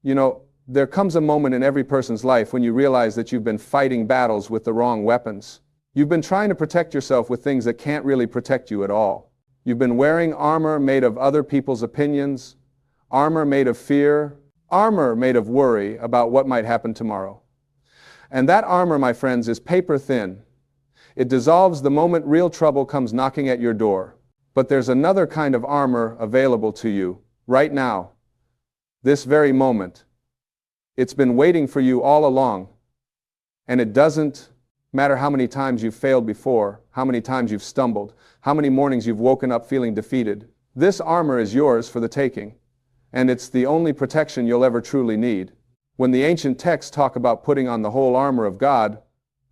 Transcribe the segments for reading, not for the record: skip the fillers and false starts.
There comes a moment in every person's life when you realize that you've been fighting battles with the wrong weapons. You've been trying to protect yourself with things that can't really protect you at all. You've been wearing armor made of other people's opinions, armor made of fear, armor made of worry about what might happen tomorrow. And that armor, my friends, is paper thin. It dissolves the moment real trouble comes knocking at your door. But there's another kind of armor available to you right now, this very moment. It's been waiting for you all along. And it doesn't matter how many times you've failed before, how many times you've stumbled, how many mornings you've woken up feeling defeated. This armor is yours for the taking. And it's the only protection you'll ever truly need. When the ancient texts talk about putting on the whole armor of God,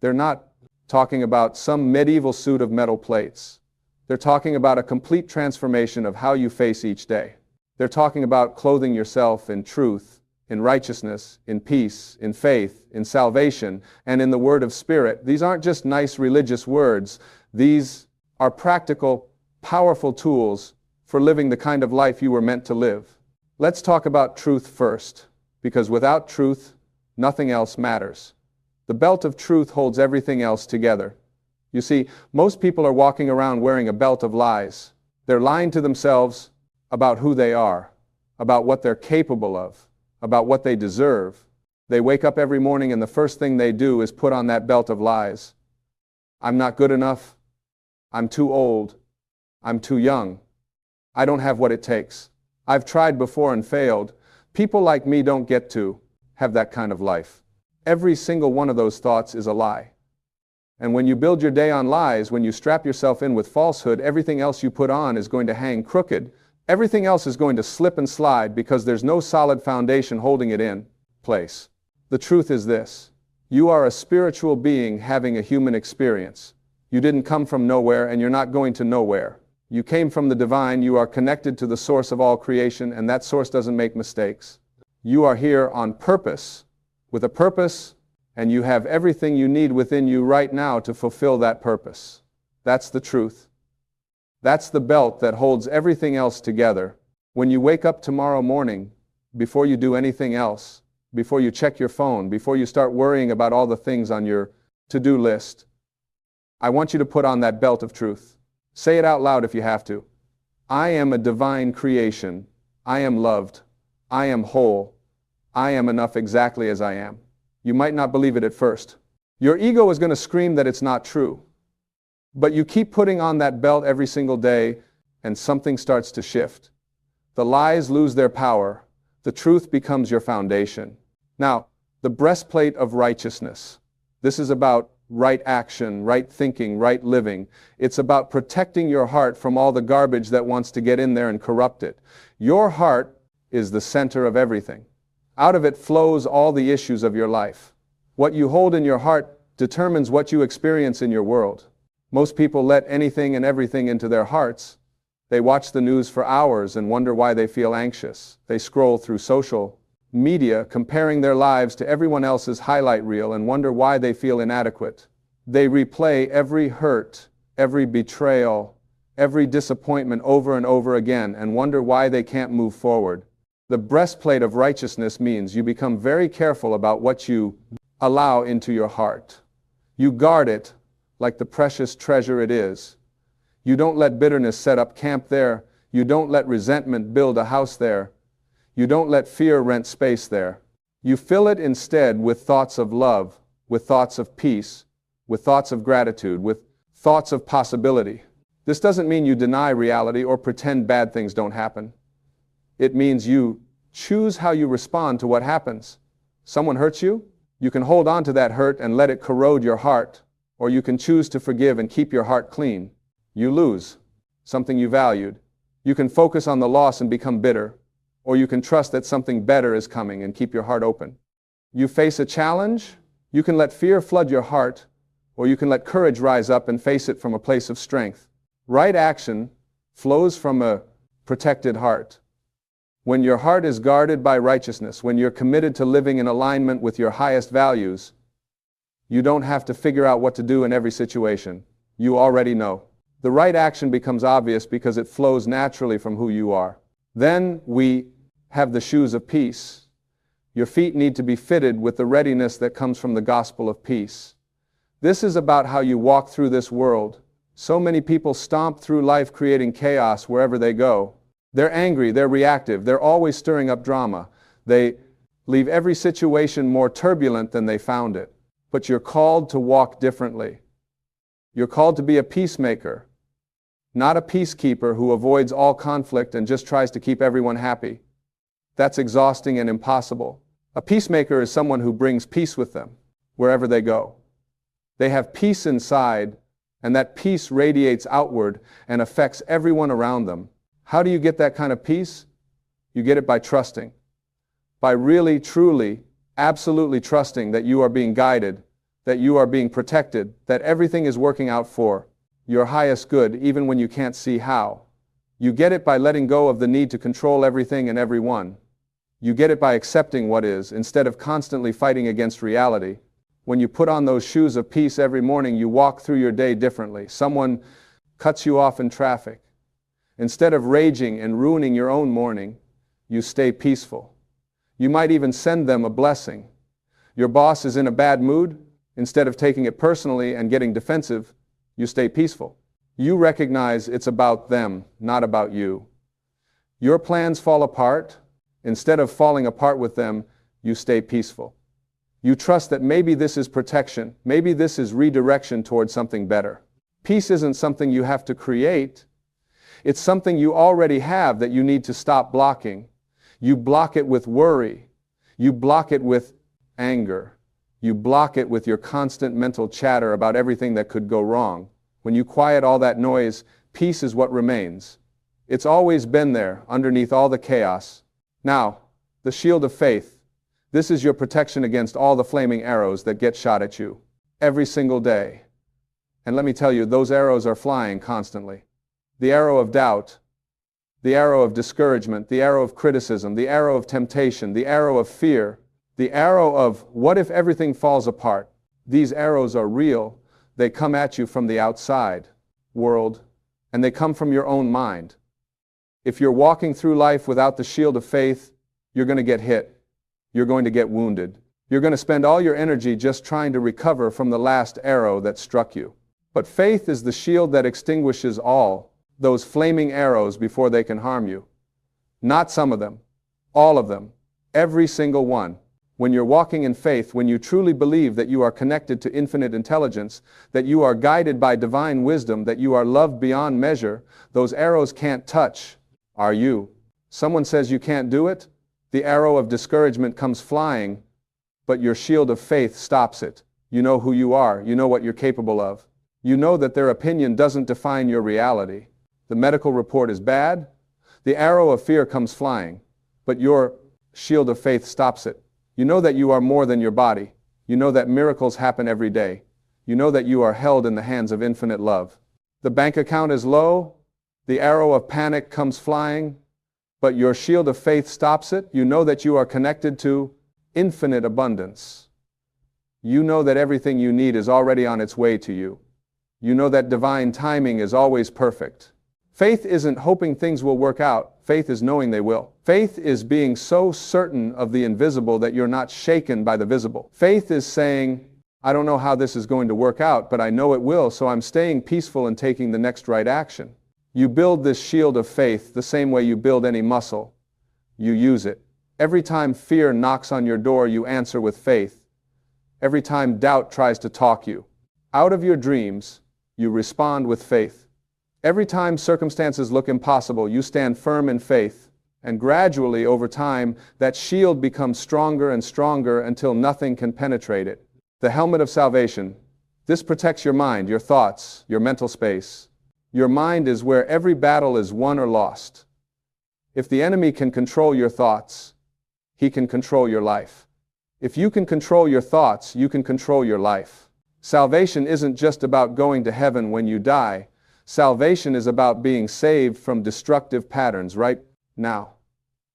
they're not talking about some medieval suit of metal plates. They're talking about a complete transformation of how you face each day. They're talking about clothing yourself in truth, in righteousness, in peace, in faith, in salvation, and in the word of Spirit. These aren't just nice religious words. These are practical, powerful tools for living the kind of life you were meant to live. Let's talk about truth first, because without truth, nothing else matters. The belt of truth holds everything else together. You see, most people are walking around wearing a belt of lies. They're lying to themselves about who they are, about what they're capable of, about what they deserve. They wake up every morning and the first thing they do is put on that belt of lies. I'm not good enough. I'm too old. I'm too young. I don't have what it takes. I've tried before and failed. People like me don't get to have that kind of life. Every single one of those thoughts is a lie. And when you build your day on lies, when you strap yourself in with falsehood, everything else you put on is going to hang crooked. Everything else is going to slip and slide because there's no solid foundation holding it in place. The truth is this: you are a spiritual being having a human experience. You didn't come from nowhere and you're not going to nowhere. You came from the divine, you are connected to the source of all creation, and that source doesn't make mistakes. You are here on purpose, with a purpose, and you have everything you need within you right now to fulfill that purpose. That's the truth. That's the belt that holds everything else together. When you wake up tomorrow morning, before you do anything else, before you check your phone, before you start worrying about all the things on your to-do list, I want you to put on that belt of truth. Say it out loud if you have to. I am a divine creation. I am loved. I am whole. I am enough exactly as I am. You might not believe it at first. Your ego is going to scream that it's not true. But you keep putting on that belt every single day, and something starts to shift. The lies lose their power. The truth becomes your foundation. Now, the breastplate of righteousness. This is about right action, right thinking, right living. It's about protecting your heart from all the garbage that wants to get in there and corrupt it. Your heart is the center of everything. Out of it flows all the issues of your life. What you hold in your heart determines what you experience in your world. Most people let anything and everything into their hearts. They watch the news for hours and wonder why they feel anxious. They scroll through social media, comparing their lives to everyone else's highlight reel and wonder why they feel inadequate. They replay every hurt, every betrayal, every disappointment over and over again and wonder why they can't move forward. The breastplate of righteousness means you become very careful about what you allow into your heart. You guard it like the precious treasure it is. You don't let bitterness set up camp there. You don't let resentment build a house there. You don't let fear rent space there. You fill it instead with thoughts of love, with thoughts of peace, with thoughts of gratitude, with thoughts of possibility. This doesn't mean you deny reality or pretend bad things don't happen. It means you choose how you respond to what happens. Someone hurts you? You can hold on to that hurt and let it corrode your heart, or you can choose to forgive and keep your heart clean. You lose something you valued. You can focus on the loss and become bitter, or you can trust that something better is coming and keep your heart open. You face a challenge? You can let fear flood your heart, or you can let courage rise up and face it from a place of strength. Right action flows from a protected heart. When your heart is guarded by righteousness, when you're committed to living in alignment with your highest values, you don't have to figure out what to do in every situation. You already know. The right action becomes obvious because it flows naturally from who you are. Then we have the shoes of peace. Your feet need to be fitted with the readiness that comes from the gospel of peace. This is about how you walk through this world. So many people stomp through life creating chaos wherever they go. They're angry, they're reactive, they're always stirring up drama. They leave every situation more turbulent than they found it. But you're called to walk differently. You're called to be a peacemaker, not a peacekeeper who avoids all conflict and just tries to keep everyone happy. That's exhausting and impossible. A peacemaker is someone who brings peace with them wherever they go. They have peace inside, and that peace radiates outward and affects everyone around them. How do you get that kind of peace? You get it by trusting. By really, truly, absolutely trusting that you are being guided, that you are being protected, that everything is working out for your highest good, even when you can't see how. You get it by letting go of the need to control everything and everyone. You get it by accepting what is, instead of constantly fighting against reality. When you put on those shoes of peace every morning, you walk through your day differently. Someone cuts you off in traffic. Instead of raging and ruining your own morning, you stay peaceful. You might even send them a blessing. Your boss is in a bad mood. Instead of taking it personally and getting defensive, you stay peaceful. You recognize it's about them, not about you. Your plans fall apart. Instead of falling apart with them, you stay peaceful. You trust that maybe this is protection, maybe this is redirection towards something better. Peace isn't something you have to create. It's something you already have that you need to stop blocking. You block it with worry. You block it with anger. You block it with your constant mental chatter about everything that could go wrong. When you quiet all that noise, peace is what remains. It's always been there, underneath all the chaos. Now, the shield of faith. This is your protection against all the flaming arrows that get shot at you every single day. And let me tell you, those arrows are flying constantly. The arrow of doubt, the arrow of discouragement, the arrow of criticism, the arrow of temptation, the arrow of fear, the arrow of what if everything falls apart. These arrows are real. They come at you from the outside world, and they come from your own mind. If you're walking through life without the shield of faith, you're going to get hit. You're going to get wounded. You're going to spend all your energy just trying to recover from the last arrow that struck you. But faith is the shield that extinguishes all those flaming arrows before they can harm you. Not some of them, all of them, every single one. When you're walking in faith, when you truly believe that you are connected to infinite intelligence, that you are guided by divine wisdom, that you are loved beyond measure, those arrows can't touch. Are you? Someone says you can't do it? The arrow of discouragement comes flying, but your shield of faith stops it. You know who you are. You know what you're capable of. You know that their opinion doesn't define your reality. The medical report is bad. The arrow of fear comes flying, but your shield of faith stops it. You know that you are more than your body. You know that miracles happen every day. You know that you are held in the hands of infinite love. The bank account is low. The arrow of panic comes flying, but your shield of faith stops it. You know that you are connected to infinite abundance. You know that everything you need is already on its way to you. You know that divine timing is always perfect. Faith isn't hoping things will work out. Faith is knowing they will. Faith is being so certain of the invisible that you're not shaken by the visible. Faith is saying, I don't know how this is going to work out, but I know it will, so I'm staying peaceful and taking the next right action. You build this shield of faith the same way you build any muscle. You use it. Every time fear knocks on your door, you answer with faith. Every time doubt tries to talk you out of your dreams, you respond with faith. Every time circumstances look impossible, you stand firm in faith. And gradually, over time, that shield becomes stronger and stronger until nothing can penetrate it. The helmet of salvation. This protects your mind, your thoughts, your mental space. Your mind is where every battle is won or lost. If the enemy can control your thoughts, he can control your life. If you can control your thoughts, you can control your life. Salvation isn't just about going to heaven when you die. Salvation is about being saved from destructive patterns right now.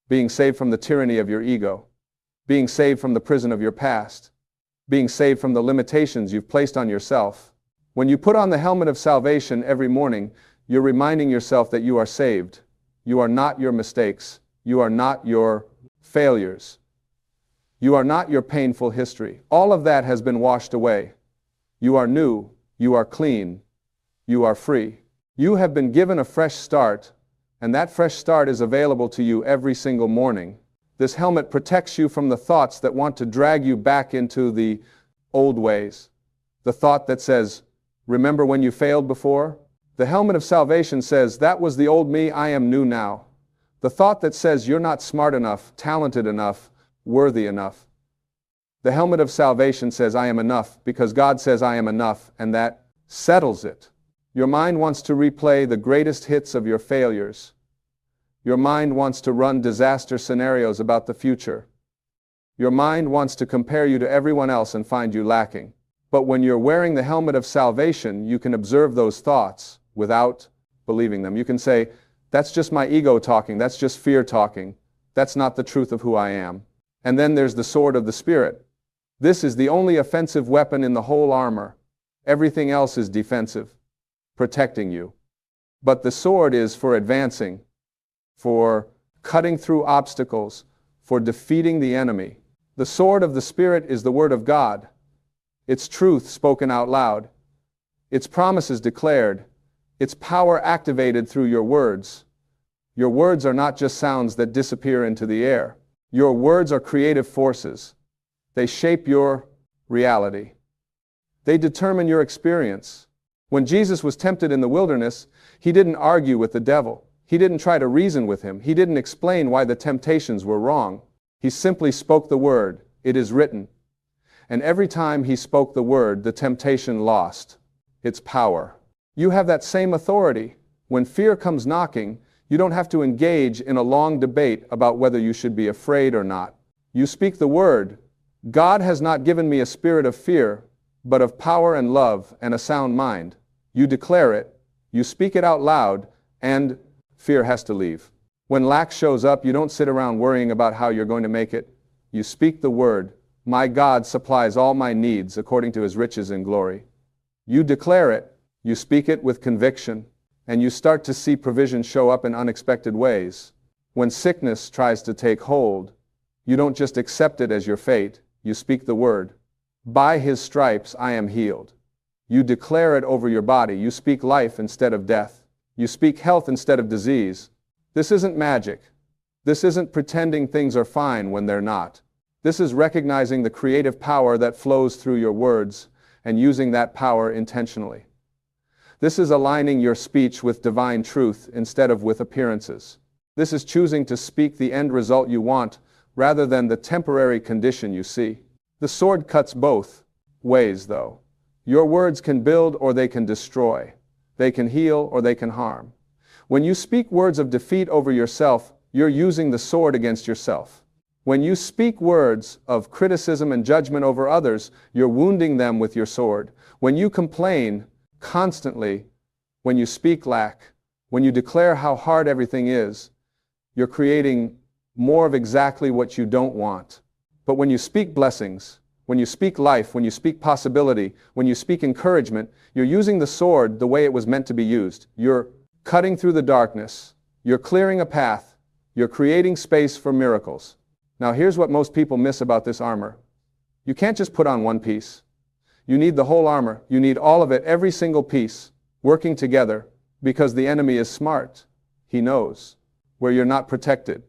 Being saved from the tyranny of your ego. Being saved from the prison of your past. Being saved from the limitations you've placed on yourself. When you put on the helmet of salvation every morning, you're reminding yourself that you are saved. You are not your mistakes. You are not your failures. You are not your painful history. All of that has been washed away. You are new. You are clean. You are free. You have been given a fresh start, and that fresh start is available to you every single morning. This helmet protects you from the thoughts that want to drag you back into the old ways. The thought that says, remember when you failed before? The helmet of salvation says, that was the old me, I am new now. The thought that says, you're not smart enough, talented enough, worthy enough. The helmet of salvation says, I am enough, because God says I am enough, and that settles it. Your mind wants to replay the greatest hits of your failures. Your mind wants to run disaster scenarios about the future. Your mind wants to compare you to everyone else and find you lacking. But when you're wearing the helmet of salvation, you can observe those thoughts without believing them. You can say, that's just my ego talking, that's just fear talking, that's not the truth of who I am. And then there's the sword of the Spirit. This is the only offensive weapon in the whole armor. Everything else is defensive, protecting you. But the sword is for advancing, for cutting through obstacles, for defeating the enemy. The sword of the Spirit is the Word of God. Its truth spoken out loud. Its promises declared. Its power activated through your words. Your words are not just sounds that disappear into the air. Your words are creative forces. They shape your reality. They determine your experience. When Jesus was tempted in the wilderness, he didn't argue with the devil. He didn't try to reason with him. He didn't explain why the temptations were wrong. He simply spoke the word, it is written. And every time he spoke the word, the temptation lost its power. You have that same authority. When fear comes knocking, you don't have to engage in a long debate about whether you should be afraid or not. You speak the word. God has not given me a spirit of fear, but of power and love and a sound mind. You declare it, you speak it out loud, and fear has to leave. When lack shows up, you don't sit around worrying about how you're going to make it. You speak the word. My God supplies all my needs according to his riches in glory. You declare it, you speak it with conviction, and you start to see provision show up in unexpected ways. When sickness tries to take hold, you don't just accept it as your fate, you speak the word. By his stripes I am healed. You declare it over your body. You speak life instead of death. You speak health instead of disease. This isn't magic. This isn't pretending things are fine when they're not. This is recognizing the creative power that flows through your words and using that power intentionally. This is aligning your speech with divine truth instead of with appearances. This is choosing to speak the end result you want rather than the temporary condition you see. The sword cuts both ways, though. Your words can build or they can destroy. They can heal or they can harm. When you speak words of defeat over yourself, you're using the sword against yourself. When you speak words of criticism and judgment over others, you're wounding them with your sword. When you complain constantly, when you speak lack, when you declare how hard everything is, you're creating more of exactly what you don't want. But when you speak blessings, when you speak life, when you speak possibility, when you speak encouragement, you're using the sword the way it was meant to be used. You're cutting through the darkness. You're clearing a path. You're creating space for miracles. Now here's what most people miss about this armor. You can't just put on one piece. You need the whole armor. You need all of it, every single piece, working together, because the enemy is smart. He knows where you're not protected.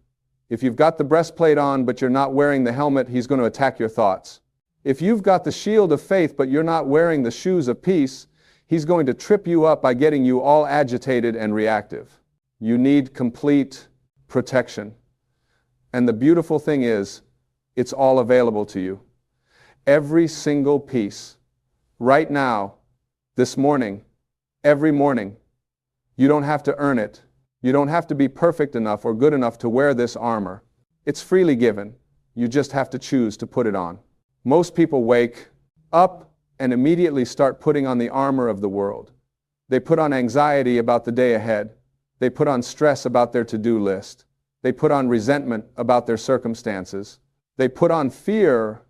If you've got the breastplate on but you're not wearing the helmet, he's going to attack your thoughts. If you've got the shield of faith but you're not wearing the shoes of peace, he's going to trip you up by getting you all agitated and reactive. You need complete protection. And the beautiful thing is, it's all available to you. Every single piece. Right now, this morning, every morning. You don't have to earn it. You don't have to be perfect enough or good enough to wear this armor. It's freely given. You just have to choose to put it on. Most people wake up and immediately start putting on the armor of the world. They put on anxiety about the day ahead. They put on stress about their to-do list. They put on resentment about their circumstances. They put on fear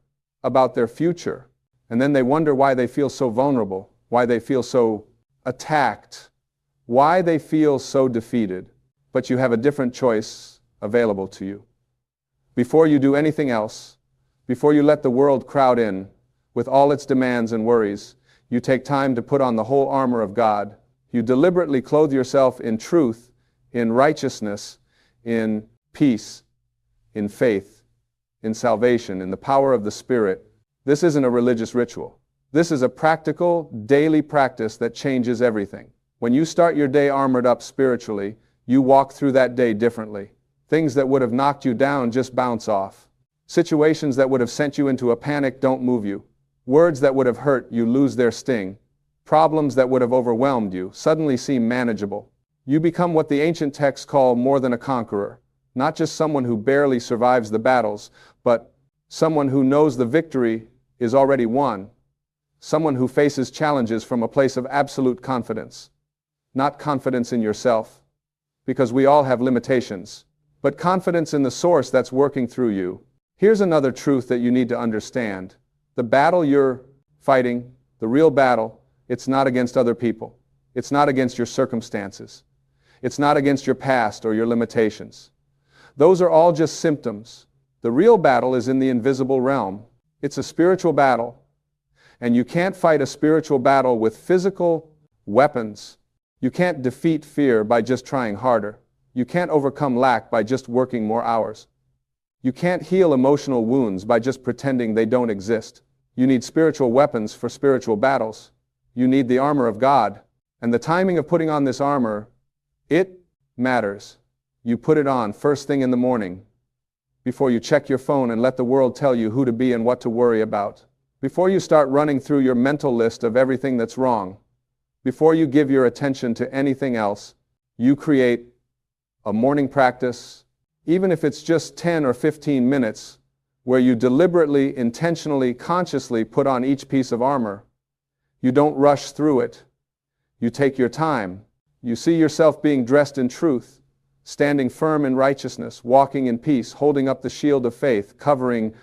about their future. And then they wonder why they feel so vulnerable, why they feel so attacked, why they feel so defeated. But you have a different choice available to you. Before you do anything else, Before you let the world crowd in, with all its demands and worries, you take time to put on the whole armor of God. You deliberately clothe yourself in truth, in righteousness, in peace, in faith, in salvation, in the power of the Spirit. This isn't a religious ritual. This is a practical, daily practice that changes everything. When you start your day armored up spiritually, you walk through that day differently. Things that would have knocked you down just bounce off. Situations that would have sent you into a panic don't move you. Words that would have hurt you lose their sting. Problems that would have overwhelmed you suddenly seem manageable. You become what the ancient texts call more than a conqueror, not just someone who barely survives the battles, but someone who knows the victory is already won. Someone who faces challenges from a place of absolute confidence. Not confidence in yourself, because we all have limitations, but confidence in the source that's working through you. Here's another truth that you need to understand. The battle you're fighting, the real battle, it's not against other people. It's not against your circumstances. It's not against your past or your limitations. Those are all just symptoms. The real battle is in the invisible realm. It's a spiritual battle. And you can't fight a spiritual battle with physical weapons. You can't defeat fear by just trying harder. You can't overcome lack by just working more hours. You can't heal emotional wounds by just pretending they don't exist. You need spiritual weapons for spiritual battles. You need the armor of God. And the timing of putting on this armor, it matters. You put it on first thing in the morning, before you check your phone and let the world tell you who to be and what to worry about. Before you start running through your mental list of everything that's wrong, before you give your attention to anything else, you create a morning practice, even if it's just 10 or 15 minutes, where you deliberately, intentionally, consciously put on each piece of armor. You don't rush through it. You take your time. You see yourself being dressed in truth, standing firm in righteousness, walking in peace, holding up the shield of faith, covering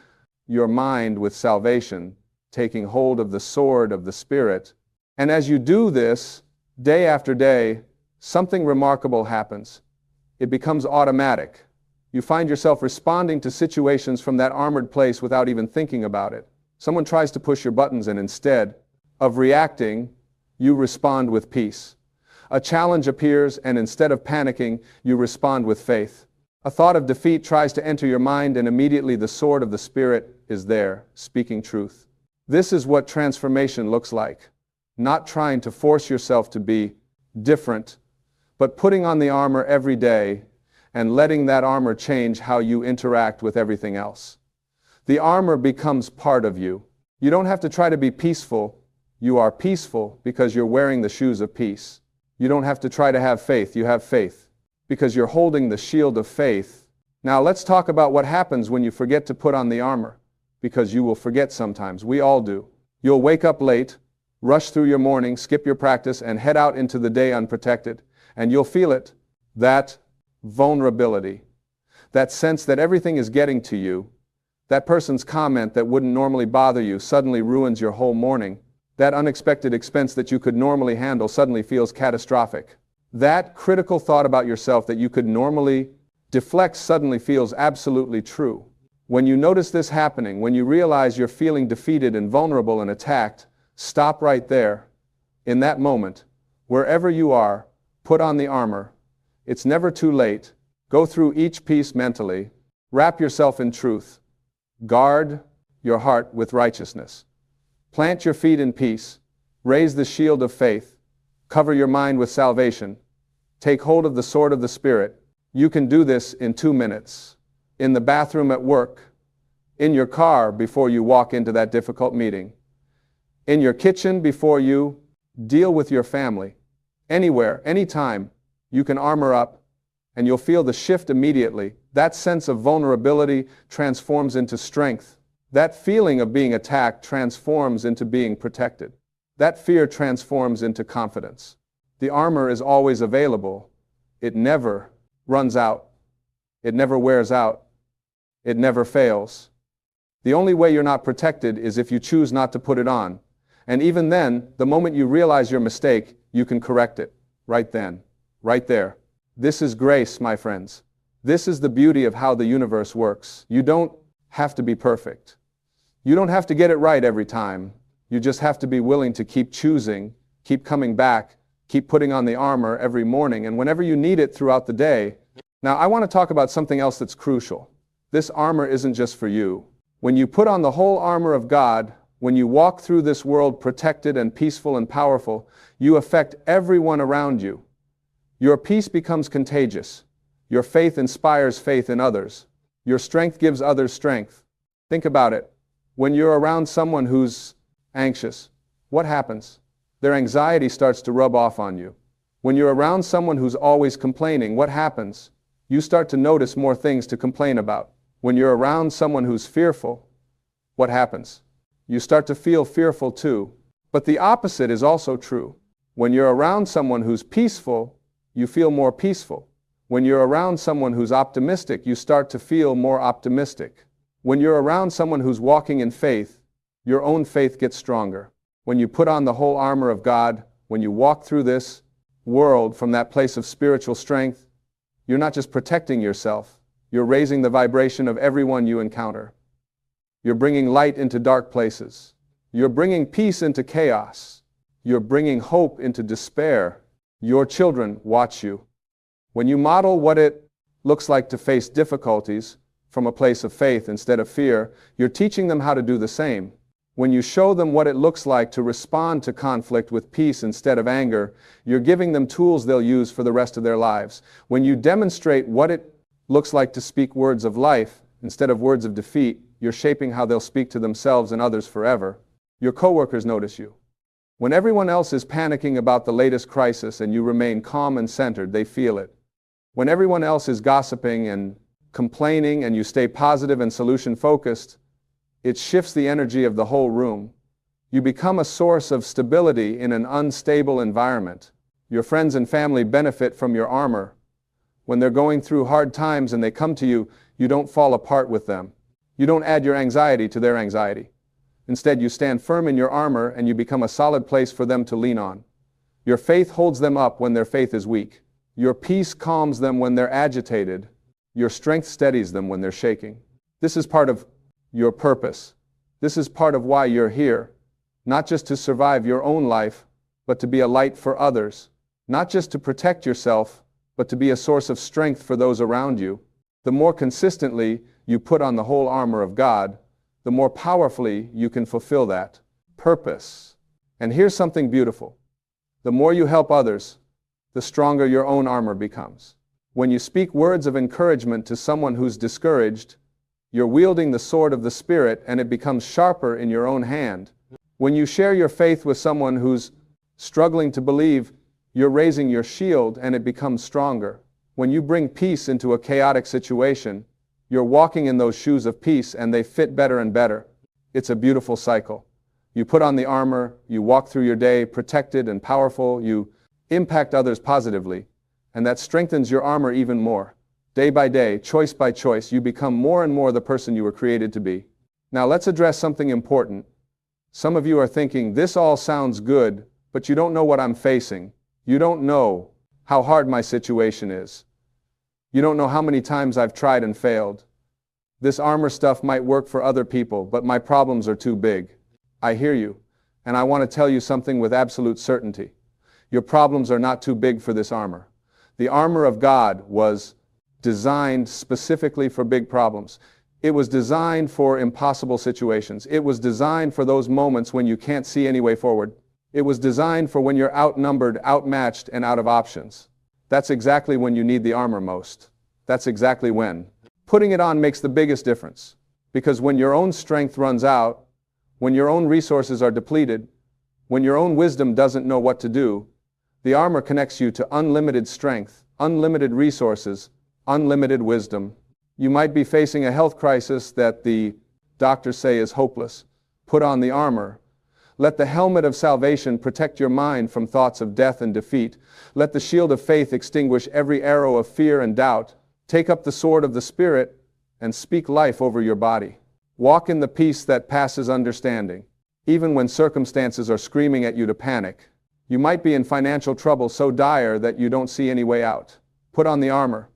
your mind with salvation, taking hold of the sword of the Spirit. And as you do this, day after day, something remarkable happens. It becomes automatic. You find yourself responding to situations from that armored place without even thinking about it. Someone tries to push your buttons, and instead of reacting, you respond with peace. A challenge appears, and instead of panicking, you respond with faith. A thought of defeat tries to enter your mind, and immediately the sword of the Spirit is there, speaking truth. This is what transformation looks like. Not trying to force yourself to be different, but putting on the armor every day and letting that armor change how you interact with everything else. The armor becomes part of you. You don't have to try to be peaceful. You are peaceful because you're wearing the shoes of peace. You don't have to try to have faith. You have faith because you're holding the shield of faith. Now let's talk about what happens when you forget to put on the armor, because you will forget sometimes. We all do. You'll wake up late, rush through your morning, skip your practice, and head out into the day unprotected. And you'll feel it, that vulnerability, that sense that everything is getting to you. That person's comment that wouldn't normally bother you suddenly ruins your whole morning. That unexpected expense that you could normally handle suddenly feels catastrophic. That critical thought about yourself that you could normally deflect suddenly feels absolutely true. When you notice this happening, when you realize you're feeling defeated and vulnerable and attacked, stop right there. In that moment, wherever you are, put on the armor. It's never too late. Go through each piece mentally. Wrap yourself in truth. Guard your heart with righteousness. Plant your feet in peace. Raise the shield of faith. Cover your mind with salvation. Take hold of the sword of the Spirit. You can do this in 2 minutes. In the bathroom at work. In your car before you walk into that difficult meeting. In your kitchen before you deal with your family. Anywhere, anytime, you can armor up, and you'll feel the shift immediately. That sense of vulnerability transforms into strength. That feeling of being attacked transforms into being protected. That fear transforms into confidence. The armor is always available. It never runs out. It never wears out. It never fails. The only way you're not protected is if you choose not to put it on. And even then, the moment you realize your mistake, you can correct it. Right then. Right there. This is grace, my friends. This is the beauty of how the universe works. You don't have to be perfect. You don't have to get it right every time. You just have to be willing to keep choosing, keep coming back, keep putting on the armor every morning and whenever you need it throughout the day. Now, I want to talk about something else that's crucial. This armor isn't just for you. When you put on the whole armor of God, when you walk through this world protected and peaceful and powerful, you affect everyone around you. Your peace becomes contagious. Your faith inspires faith in others. Your strength gives others strength. Think about it. When you're around someone who's anxious, what happens? Their anxiety starts to rub off on you. When you're around someone who's always complaining, what happens? You start to notice more things to complain about. When you're around someone who's fearful, what happens? You start to feel fearful too. But the opposite is also true. When you're around someone who's peaceful, you feel more peaceful. When you're around someone who's optimistic, you start to feel more optimistic. When you're around someone who's walking in faith, your own faith gets stronger. When you put on the whole armor of God, when you walk through this world from that place of spiritual strength, you're not just protecting yourself, you're raising the vibration of everyone you encounter. You're bringing light into dark places. You're bringing peace into chaos. You're bringing hope into despair. Your children watch you. When you model what it looks like to face difficulties from a place of faith instead of fear, you're teaching them how to do the same. When you show them what it looks like to respond to conflict with peace instead of anger, you're giving them tools they'll use for the rest of their lives. When you demonstrate what it looks like to speak words of life instead of words of defeat, you're shaping how they'll speak to themselves and others forever. Your coworkers notice you. When everyone else is panicking about the latest crisis and you remain calm and centered, they feel it. When everyone else is gossiping and complaining and you stay positive and solution-focused, it shifts the energy of the whole room. You become a source of stability in an unstable environment. Your friends and family benefit from your armor. When they're going through hard times and they come to you, you don't fall apart with them. You don't add your anxiety to their anxiety. Instead, you stand firm in your armor and you become a solid place for them to lean on. Your faith holds them up when their faith is weak. Your peace calms them when they're agitated. Your strength steadies them when they're shaking. This is part of your purpose. This is part of why you're here. Not just to survive your own life, but to be a light for others. Not just to protect yourself, but to be a source of strength for those around you. The more consistently you put on the whole armor of God, the more powerfully you can fulfill that purpose. And here's something beautiful. The more you help others, the stronger your own armor becomes. When you speak words of encouragement to someone who's discouraged, you're wielding the sword of the Spirit and it becomes sharper in your own hand. When you share your faith with someone who's struggling to believe, you're raising your shield and it becomes stronger. When you bring peace into a chaotic situation, you're walking in those shoes of peace and they fit better and better. It's a beautiful cycle. You put on the armor, you walk through your day protected and powerful, you impact others positively, and that strengthens your armor even more. Day by day, choice by choice, you become more and more the person you were created to be. Now let's address something important. Some of you are thinking, this all sounds good, but you don't know what I'm facing. You don't know how hard my situation is. You don't know how many times I've tried and failed. This armor stuff might work for other people, but my problems are too big. I hear you, and I want to tell you something with absolute certainty. Your problems are not too big for this armor. The armor of God was designed specifically for big problems. It was designed for impossible situations. It was designed for those moments when you can't see any way forward. It was designed for when you're outnumbered, outmatched, and out of options. That's exactly when you need the armor most. That's exactly when. Putting it on makes the biggest difference. Because when your own strength runs out, when your own resources are depleted, when your own wisdom doesn't know what to do, the armor connects you to unlimited strength, unlimited resources, unlimited wisdom. You might be facing a health crisis that the doctors say is hopeless. Put on the armor. Let the helmet of salvation protect your mind from thoughts of death and defeat. Let the shield of faith extinguish every arrow of fear and doubt. Take up the sword of the Spirit and speak life over your body. Walk in the peace that passes understanding, even when circumstances are screaming at you to panic. You might be in financial trouble so dire that you don't see any way out. Put on the armor.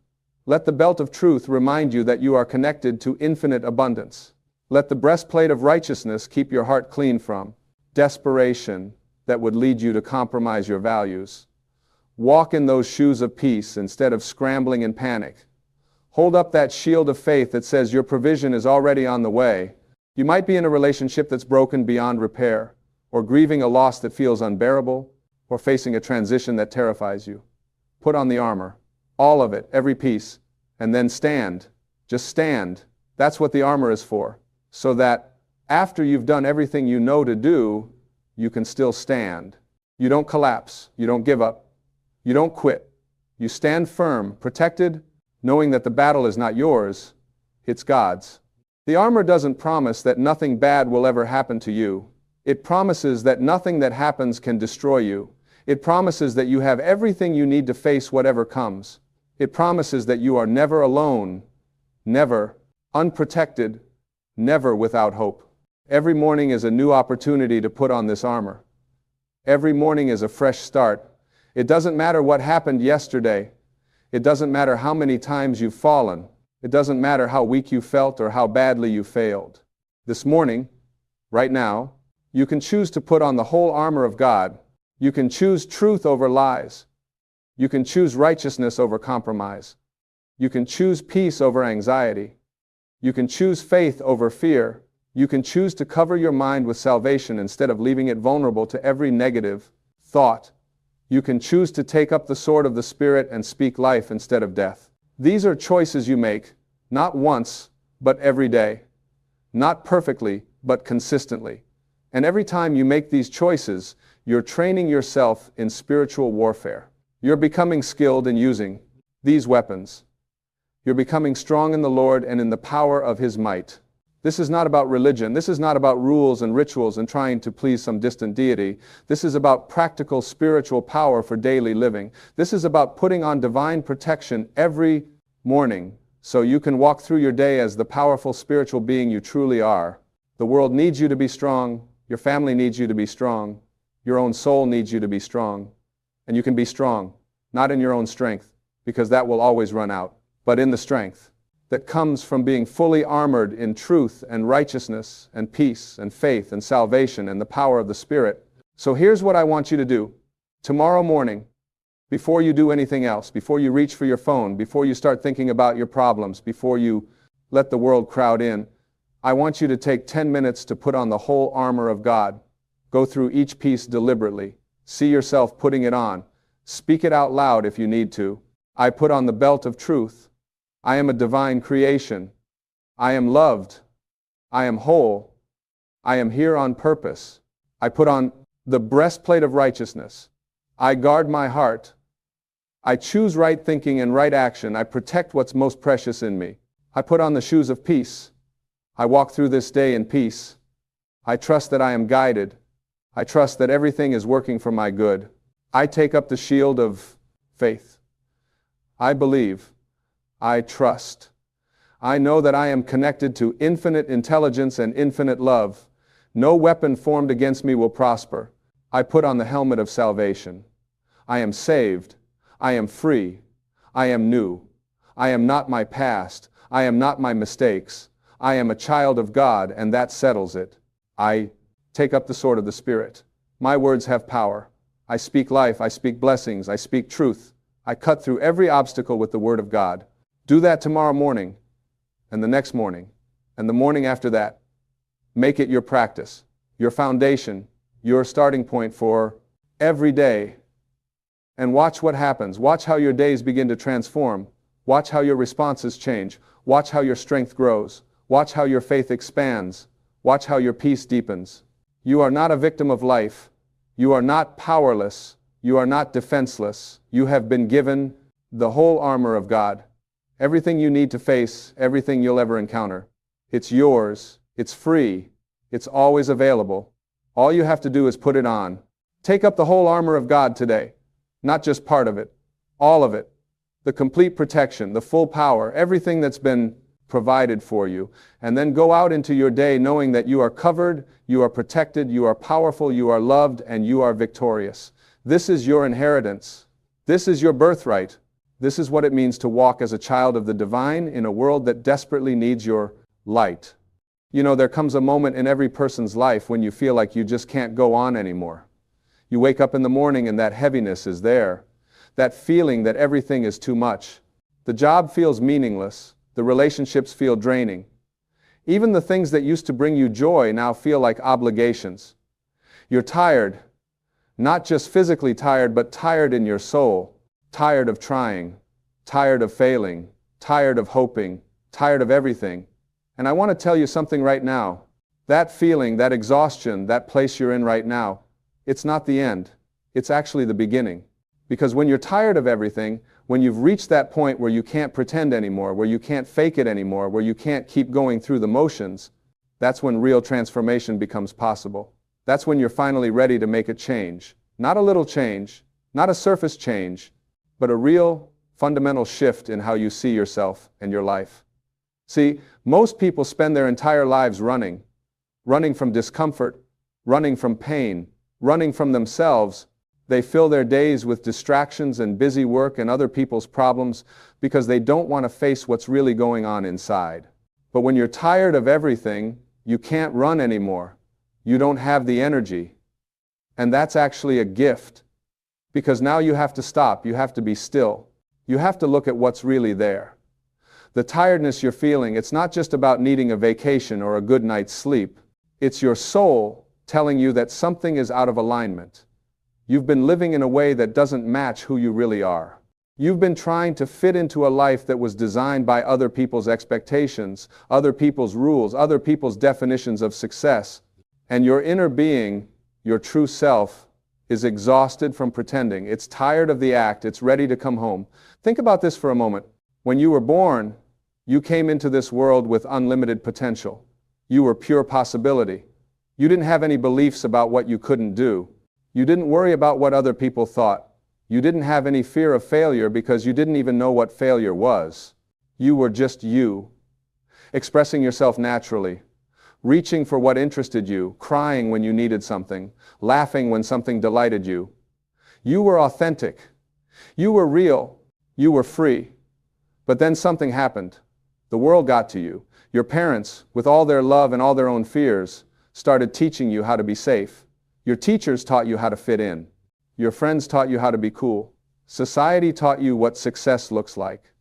Let the belt of truth remind you that you are connected to infinite abundance. Let the breastplate of righteousness keep your heart clean from desperation that would lead you to compromise your values. Walk in those shoes of peace instead of scrambling in panic. Hold up that shield of faith that says your provision is already on the way. You might be in a relationship that's broken beyond repair, or grieving a loss that feels unbearable, or facing a transition that terrifies you. Put on the armor, all of it, every piece, and then stand. Just stand. That's what the armor is for, so that after you've done everything you know to do, you can still stand. You don't collapse. You don't give up. You don't quit. You stand firm, protected, knowing that the battle is not yours, it's God's. The armor doesn't promise that nothing bad will ever happen to you. It promises that nothing that happens can destroy you. It promises that you have everything you need to face whatever comes. It promises that you are never alone, never unprotected, never without hope. Every morning is a new opportunity to put on this armor. Every morning is a fresh start. It doesn't matter what happened yesterday. It doesn't matter how many times you've fallen. It doesn't matter how weak you felt or how badly you failed. This morning, right now, you can choose to put on the whole armor of God. You can choose truth over lies. You can choose righteousness over compromise. You can choose peace over anxiety. You can choose faith over fear. You can choose to cover your mind with salvation instead of leaving it vulnerable to every negative thought. You can choose to take up the sword of the Spirit and speak life instead of death. These are choices you make, not once, but every day. Not perfectly, but consistently. And every time you make these choices, you're training yourself in spiritual warfare. You're becoming skilled in using these weapons. You're becoming strong in the Lord and in the power of His might. This is not about religion. This is not about rules and rituals and trying to please some distant deity. This is about practical spiritual power for daily living. This is about putting on divine protection every morning so you can walk through your day as the powerful spiritual being you truly are. The world needs you to be strong. Your family needs you to be strong. Your own soul needs you to be strong. And you can be strong, not in your own strength, because that will always run out, but in the strength that comes from being fully armored in truth and righteousness and peace and faith and salvation and the power of the Spirit. So here's what I want you to do. Tomorrow morning, before you do anything else, before you reach for your phone, before you start thinking about your problems, before you let the world crowd in, I want you to take 10 minutes to put on the whole armor of God. Go through each piece deliberately. See yourself putting it on. Speak it out loud if you need to. I put on the belt of truth. I am a divine creation. I am loved. I am whole. I am here on purpose. I put on the breastplate of righteousness. I guard my heart. I choose right thinking and right action. I protect what's most precious in me. I put on the shoes of peace. I walk through this day in peace. I trust that I am guided. I trust that everything is working for my good. I take up the shield of faith. I believe. I trust. I know that I am connected to infinite intelligence and infinite love. No weapon formed against me will prosper. I put on the helmet of salvation. I am saved. I am free. I am new. I am not my past. I am not my mistakes. I am a child of God, and that settles it. I take up the sword of the Spirit. My words have power. I speak life. I speak blessings. I speak truth. I cut through every obstacle with the Word of God. Do that tomorrow morning, and the next morning, and the morning after that. Make it your practice, your foundation, your starting point for every day. And watch what happens. Watch how your days begin to transform. Watch how your responses change. Watch how your strength grows. Watch how your faith expands. Watch how your peace deepens. You are not a victim of life. You are not powerless. You are not defenseless. You have been given the whole armor of God. Everything you need to face, everything you'll ever encounter. It's yours. It's free. It's always available. All you have to do is put it on. Take up the whole armor of God today. Not just part of it. All of it. The complete protection, the full power, everything that's been provided for you. And then go out into your day knowing that you are covered, you are protected, you are powerful, you are loved, and you are victorious. This is your inheritance. This is your birthright. This is what it means to walk as a child of the divine in a world that desperately needs your light. You know, there comes a moment in every person's life when you feel like you just can't go on anymore. You wake up in the morning and that heaviness is there. That feeling that everything is too much. The job feels meaningless. The relationships feel draining. Even the things that used to bring you joy now feel like obligations. You're tired. Not just physically tired, but tired in your soul. Tired of trying. Tired of failing. Tired of hoping. Tired of everything. And I want to tell you something right now. That feeling, that exhaustion, that place you're in right now, it's not the end. It's actually the beginning. Because when you're tired of everything, when you've reached that point where you can't pretend anymore, where you can't fake it anymore, where you can't keep going through the motions, that's when real transformation becomes possible. That's when you're finally ready to make a change. Not a little change, not a surface change, but a real, fundamental shift in how you see yourself and your life. See, most people spend their entire lives running from discomfort, running from pain, running from themselves. They fill their days with distractions and busy work and other people's problems because they don't want to face what's really going on inside. But when you're tired of everything, you can't run anymore. You don't have the energy. And that's actually a gift. Because now you have to stop, you have to be still. You have to look at what's really there. The tiredness you're feeling, it's not just about needing a vacation or a good night's sleep. It's your soul telling you that something is out of alignment. You've been living in a way that doesn't match who you really are. You've been trying to fit into a life that was designed by other people's expectations, other people's rules, other people's definitions of success. And your inner being, your true self, is exhausted from pretending. It's tired of the act. It's ready to come home. Think about this for a moment. When you were born, you came into this world with unlimited potential. You were pure possibility. You didn't have any beliefs about what you couldn't do. You didn't worry about what other people thought. You didn't have any fear of failure because you didn't even know what failure was. You were just you, expressing yourself naturally, reaching for what interested you, crying when you needed something, laughing when something delighted you. You were authentic. You were real. You were free. But then something happened. The world got to you. Your parents, with all their love and all their own fears, started teaching you how to be safe. Your teachers taught you how to fit in. Your friends taught you how to be cool. Society taught you what success looks like.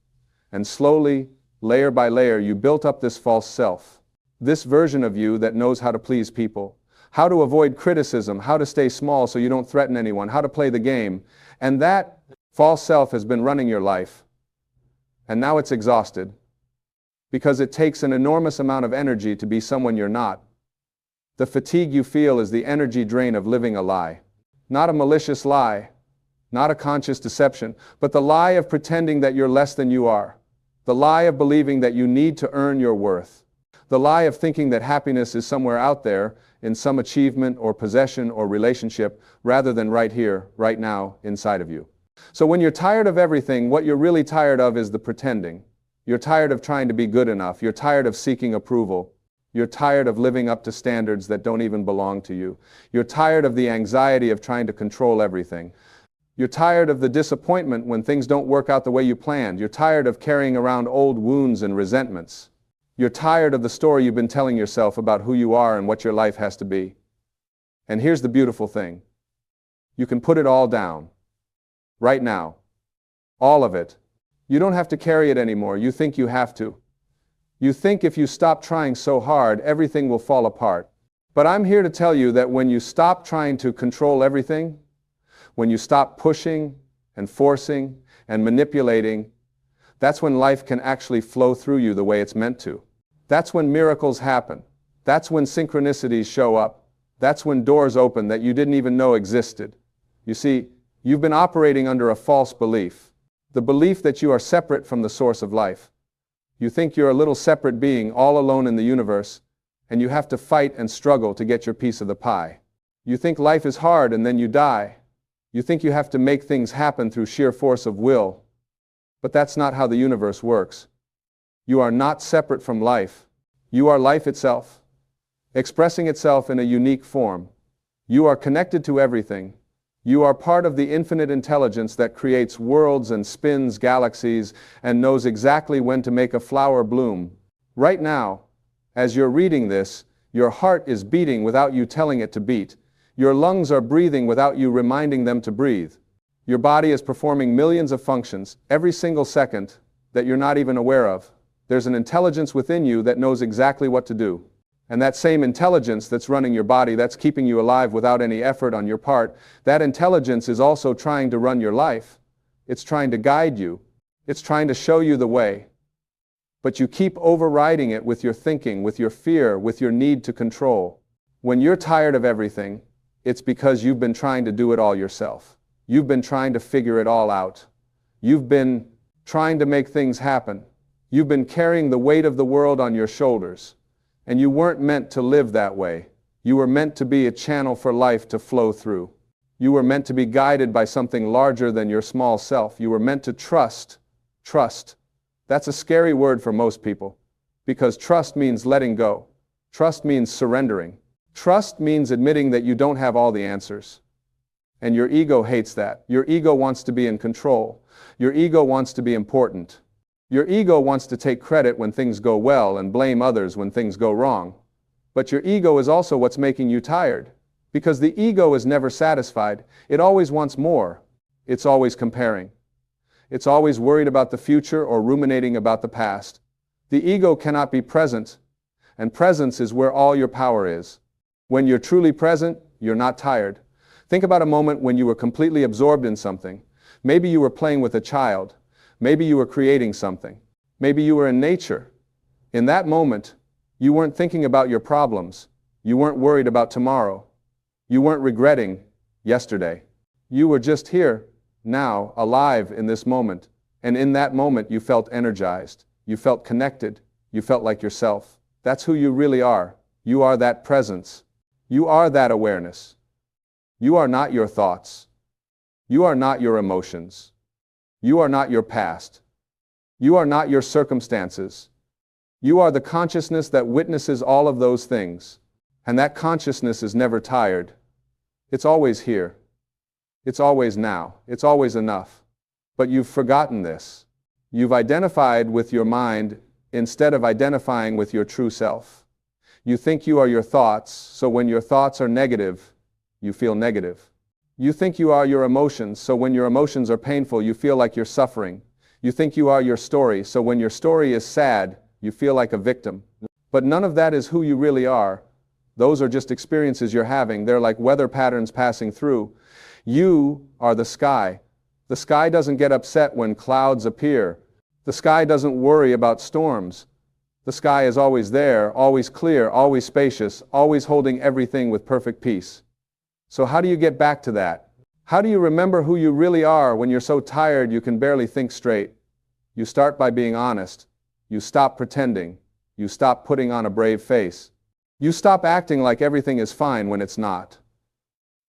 And slowly, layer by layer, you built up this false self. This version of you that knows how to please people, how to avoid criticism, how to stay small so you don't threaten anyone, how to play the game. And that false self has been running your life. And now it's exhausted. Because it takes an enormous amount of energy to be someone you're not. The fatigue you feel is the energy drain of living a lie. Not a malicious lie, not a conscious deception, but the lie of pretending that you're less than you are. The lie of believing that you need to earn your worth. The lie of thinking that happiness is somewhere out there in some achievement or possession or relationship rather than right here, right now, inside of you. So when you're tired of everything, what you're really tired of is the pretending. You're tired of trying to be good enough. You're tired of seeking approval. You're tired of living up to standards that don't even belong to you. You're tired of the anxiety of trying to control everything. You're tired of the disappointment when things don't work out the way you planned. You're tired of carrying around old wounds and resentments. You're tired of the story you've been telling yourself about who you are and what your life has to be. And here's the beautiful thing. You can put it all down. Right now. All of it. You don't have to carry it anymore. You think you have to. You think if you stop trying so hard, everything will fall apart. But I'm here to tell you that when you stop trying to control everything, when you stop pushing and forcing and manipulating, that's when life can actually flow through you the way it's meant to. That's when miracles happen. That's when synchronicities show up. That's when doors open that you didn't even know existed. You see, you've been operating under a false belief. The belief that you are separate from the source of life. You think you're a little separate being all alone in the universe, and you have to fight and struggle to get your piece of the pie. You think life is hard and then you die. You think you have to make things happen through sheer force of will. But that's not how the universe works. You are not separate from life. You are life itself, expressing itself in a unique form. You are connected to everything. You are part of the infinite intelligence that creates worlds and spins galaxies and knows exactly when to make a flower bloom, right now, As you're reading this, your heart is beating without you telling it to beat. Your lungs are breathing without you reminding them to breathe. Your body is performing millions of functions every single second that you're not even aware of. There's an intelligence within you that knows exactly what to do. And that same intelligence that's running your body, that's keeping you alive without any effort on your part, that intelligence is also trying to run your life. It's trying to guide you. It's trying to show you the way. But you keep overriding it with your thinking, with your fear, with your need to control. When you're tired of everything, it's because you've been trying to do it all yourself. You've been trying to figure it all out. You've been trying to make things happen. You've been carrying the weight of the world on your shoulders. And you weren't meant to live that way. You were meant to be a channel for life to flow through. You were meant to be guided by something larger than your small self. You were meant to trust. Trust. That's a scary word for most people, because trust means letting go. Trust means surrendering. Trust means admitting that you don't have all the answers. And your ego hates that. Your ego wants to be in control. Your ego wants to be important. Your ego wants to take credit when things go well and blame others when things go wrong. But your ego is also what's making you tired. Because the ego is never satisfied. It always wants more. It's always comparing. It's always worried about the future or ruminating about the past. The ego cannot be present, and presence is where all your power is. When you're truly present, you're not tired. Think about a moment when you were completely absorbed in something. Maybe you were playing with a child. Maybe you were creating something. Maybe you were in nature. In that moment, you weren't thinking about your problems. You weren't worried about tomorrow. You weren't regretting yesterday. You were just here, now, alive in this moment. And in that moment, you felt energized. You felt connected. You felt like yourself. That's who you really are. You are that presence. You are that awareness. You are not your thoughts. You are not your emotions. You are not your past. You are not your circumstances. You are the consciousness that witnesses all of those things. And that consciousness is never tired. It's always here. It's always now. It's always enough. But you've forgotten this. You've identified with your mind instead of identifying with your true self. You think you are your thoughts, so when your thoughts are negative, you feel negative. You think you are your emotions, so when your emotions are painful, you feel like you're suffering. You think you are your story, so when your story is sad, you feel like a victim. But none of that is who you really are. Those are just experiences you're having. They're like weather patterns passing through. You are the sky. The sky doesn't get upset when clouds appear. The sky doesn't worry about storms. The sky is always there, always clear, always spacious, always holding everything with perfect peace. So how do you get back to that? How do you remember who you really are when you're so tired you can barely think straight? You start by being honest. You stop pretending. You stop putting on a brave face. You stop acting like everything is fine when it's not.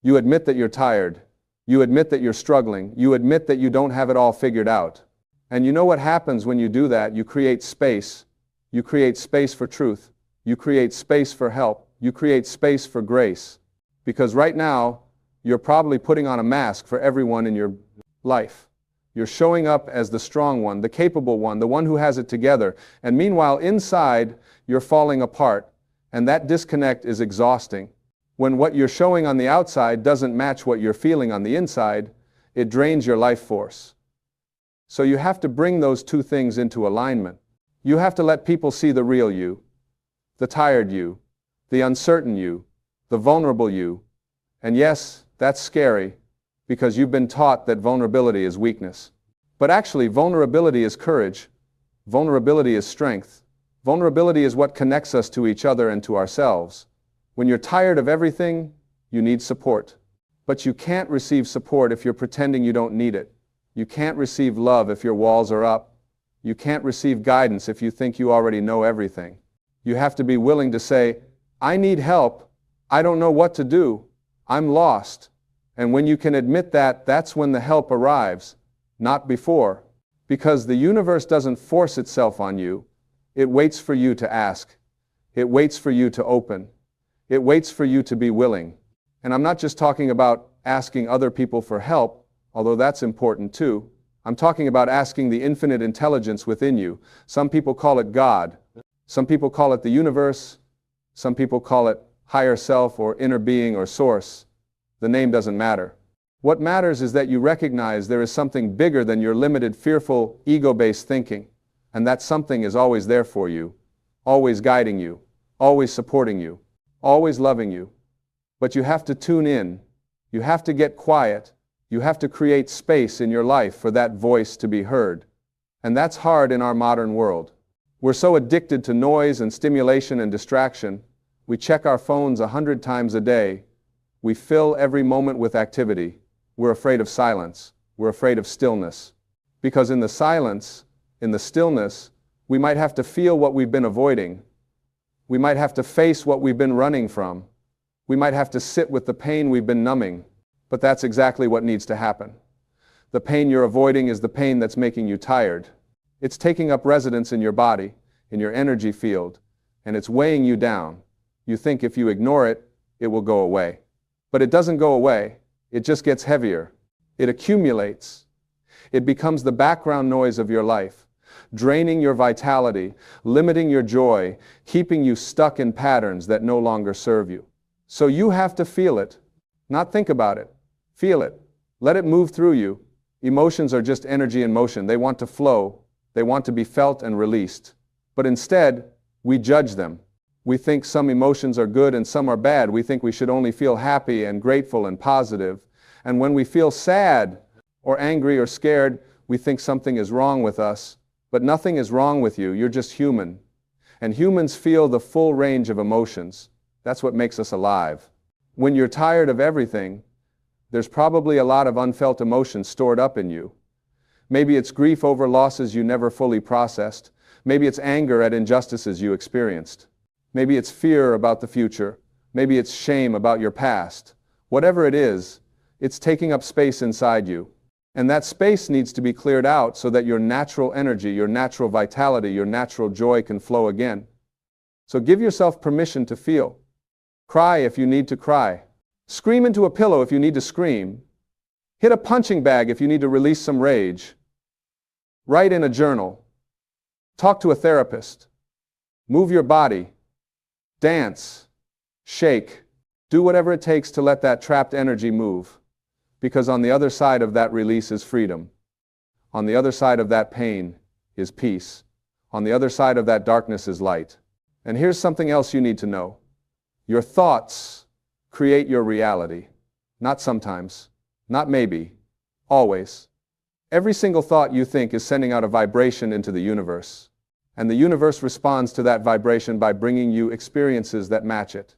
You admit that you're tired. You admit that you're struggling. You admit that you don't have it all figured out. And you know what happens when you do that? You create space. You create space for truth. You create space for help. You create space for grace. Because right now, you're probably putting on a mask for everyone in your life. You're showing up as the strong one, the capable one, the one who has it together. And meanwhile, inside, you're falling apart. And that disconnect is exhausting. When what you're showing on the outside doesn't match what you're feeling on the inside, it drains your life force. So you have to bring those two things into alignment. You have to let people see the real you, the tired you, the uncertain you, the vulnerable you. And yes, that's scary, because you've been taught that vulnerability is weakness. But actually, vulnerability is courage. Vulnerability is strength. Vulnerability is what connects us to each other and to ourselves. When you're tired of everything, you need support. But you can't receive support if you're pretending you don't need it. You can't receive love if your walls are up. You can't receive guidance if you think you already know everything. You have to be willing to say, I need help. I don't know what to do. I'm lost. And when you can admit that, that's when the help arrives, not before. Because the universe doesn't force itself on you. It waits for you to ask. It waits for you to open. It waits for you to be willing. And I'm not just talking about asking other people for help, although that's important too. I'm talking about asking the infinite intelligence within you. Some people call it God. Some people call it the universe. Some people call it higher self or inner being or source. The name doesn't matter. What matters is that you recognize there is something bigger than your limited, fearful, ego-based thinking, and that something is always there for you, always guiding you, always supporting you, always loving you. But you have to tune in, you have to get quiet, you have to create space in your life for that voice to be heard. And that's hard in our modern world. We're so addicted to noise and stimulation and distraction. We check our phones 100 times a day. We fill every moment with activity. We're afraid of silence. We're afraid of stillness. Because in the silence, in the stillness, we might have to feel what we've been avoiding. We might have to face what we've been running from. We might have to sit with the pain we've been numbing. But that's exactly what needs to happen. The pain you're avoiding is the pain that's making you tired. It's taking up residence in your body, in your energy field, and it's weighing you down. You think if you ignore it, it will go away. But it doesn't go away. It just gets heavier. It accumulates. It becomes the background noise of your life, draining your vitality, limiting your joy, keeping you stuck in patterns that no longer serve you. So you have to feel it, not think about it. Feel it. Let it move through you. Emotions are just energy in motion. They want to flow. They want to be felt and released. But instead, we judge them. We think some emotions are good and some are bad. We think we should only feel happy and grateful and positive. And when we feel sad or angry or scared, we think something is wrong with us. But nothing is wrong with you. You're just human. And humans feel the full range of emotions. That's what makes us alive. When you're tired of everything, there's probably a lot of unfelt emotions stored up in you. Maybe it's grief over losses you never fully processed. Maybe it's anger at injustices you experienced. Maybe it's fear about the future. Maybe it's shame about your past. Whatever it is, it's taking up space inside you. And that space needs to be cleared out so that your natural energy, your natural vitality, your natural joy can flow again. So give yourself permission to feel. Cry if you need to cry. Scream into a pillow if you need to scream. Hit a punching bag if you need to release some rage. Write in a journal. Talk to a therapist. Move your body. Dance. Shake. Do whatever it takes to let that trapped energy move. Because on the other side of that release is freedom. On the other side of that pain is peace. On the other side of that darkness is light. And here's something else you need to know. Your thoughts create your reality. Not sometimes. Not maybe. Always. Every single thought you think is sending out a vibration into the universe. And the universe responds to that vibration by bringing you experiences that match it.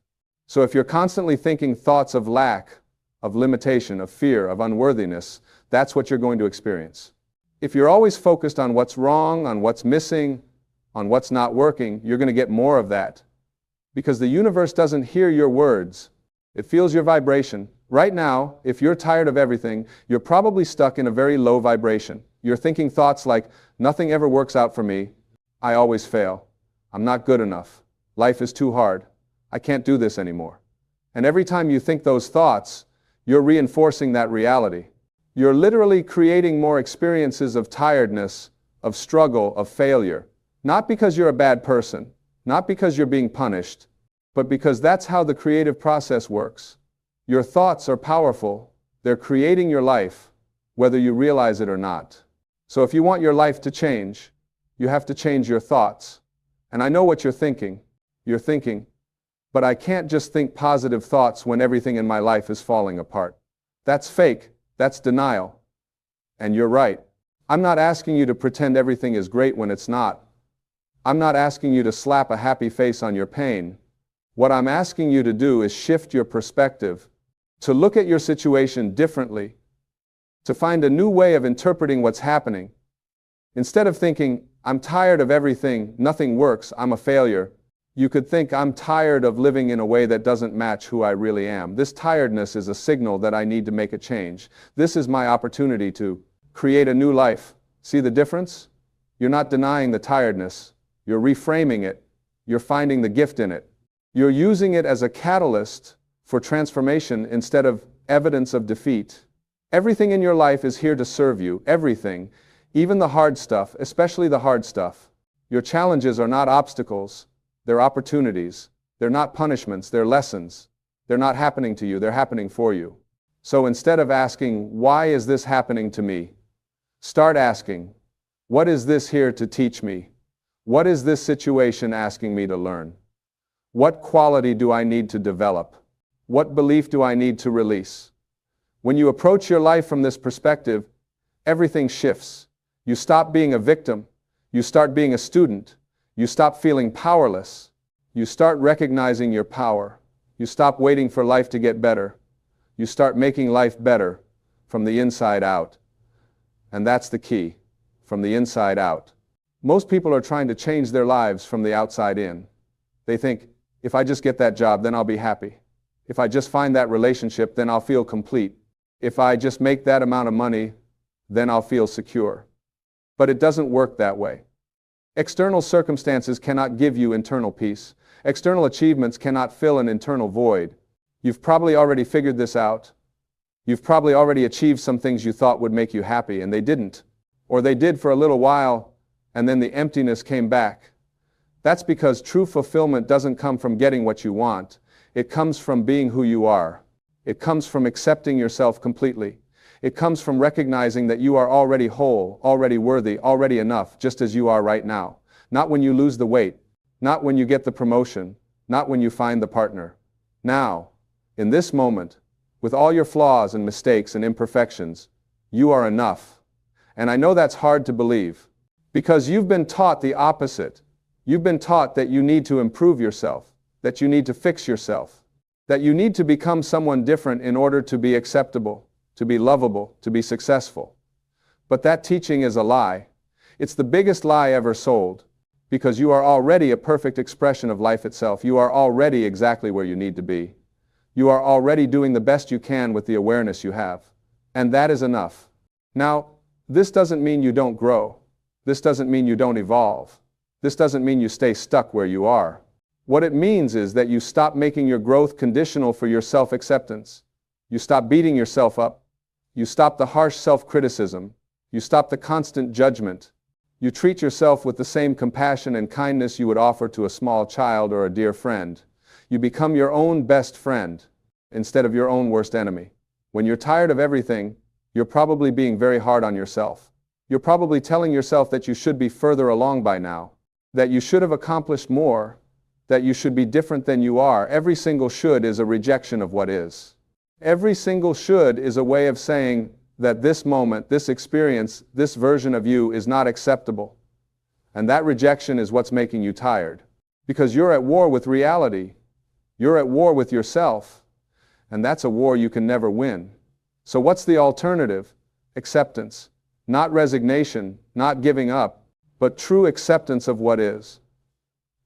So if you're constantly thinking thoughts of lack, of limitation, of fear, of unworthiness, that's what you're going to experience. If you're always focused on what's wrong, on what's missing, on what's not working, you're going to get more of that. Because the universe doesn't hear your words. It feels your vibration. Right now, if you're tired of everything, you're probably stuck in a very low vibration. You're thinking thoughts like, nothing ever works out for me. I always fail. I'm not good enough. Life is too hard. I can't do this anymore. And every time you think those thoughts, you're reinforcing that reality. You're literally creating more experiences of tiredness, of struggle, of failure. Not because you're a bad person, not because you're being punished, but because that's how the creative process works. Your thoughts are powerful. They're creating your life, whether you realize it or not. So if you want your life to change, you have to change your thoughts. And I know what you're thinking. You're thinking, but I can't just think positive thoughts when everything in my life is falling apart. That's fake. That's denial. And you're right. I'm not asking you to pretend everything is great when it's not. I'm not asking you to slap a happy face on your pain. What I'm asking you to do is shift your perspective, to look at your situation differently, to find a new way of interpreting what's happening. Instead of thinking, I'm tired of everything, nothing works, I'm a failure, you could think, I'm tired of living in a way that doesn't match who I really am. This tiredness is a signal that I need to make a change. This is my opportunity to create a new life. See the difference? You're not denying the tiredness. You're reframing it. You're finding the gift in it. You're using it as a catalyst for transformation instead of evidence of defeat. Everything in your life is here to serve you. Everything. Even the hard stuff, especially the hard stuff. Your challenges are not obstacles, they're opportunities. They're not punishments, they're lessons. They're not happening to you, they're happening for you. So instead of asking, why is this happening to me? Start asking, what is this here to teach me? What is this situation asking me to learn? What quality do I need to develop? What belief do I need to release? When you approach your life from this perspective, everything shifts. You stop being a victim. You start being a student. You stop feeling powerless. You start recognizing your power. You stop waiting for life to get better. You start making life better from the inside out. And that's the key, from the inside out. Most people are trying to change their lives from the outside in. They think, if I just get that job, then I'll be happy. If I just find that relationship, then I'll feel complete. If I just make that amount of money, then I'll feel secure. But it doesn't work that way. External circumstances cannot give you internal peace. External achievements cannot fill an internal void. You've probably already figured this out. You've probably already achieved some things you thought would make you happy, and they didn't. Or they did for a little while, and then the emptiness came back. That's because true fulfillment doesn't come from getting what you want. It comes from being who you are. It comes from accepting yourself completely. It comes from recognizing that you are already whole, already worthy, already enough, just as you are right now. Not when you lose the weight, not when you get the promotion, not when you find the partner. Now, in this moment, with all your flaws and mistakes and imperfections, you are enough. And I know that's hard to believe, because you've been taught the opposite. You've been taught that you need to improve yourself, that you need to fix yourself, that you need to become someone different in order to be acceptable, to be lovable, to be successful. But that teaching is a lie. It's the biggest lie ever sold, because you are already a perfect expression of life itself. You are already exactly where you need to be. You are already doing the best you can with the awareness you have. And that is enough. Now, this doesn't mean you don't grow. This doesn't mean you don't evolve. This doesn't mean you stay stuck where you are. What it means is that you stop making your growth conditional for your self-acceptance. You stop beating yourself up. You stop the harsh self-criticism. You stop the constant judgment. You treat yourself with the same compassion and kindness you would offer to a small child or a dear friend. You become your own best friend instead of your own worst enemy. When you're tired of everything, you're probably being very hard on yourself. You're probably telling yourself that you should be further along by now, that you should have accomplished more, that you should be different than you are. Every single should is a rejection of what is. Every single should is a way of saying that this moment, this experience, this version of you is not acceptable. And that rejection is what's making you tired. Because you're at war with reality. You're at war with yourself. And that's a war you can never win. So what's the alternative? Acceptance. Not resignation, not giving up, but true acceptance of what is.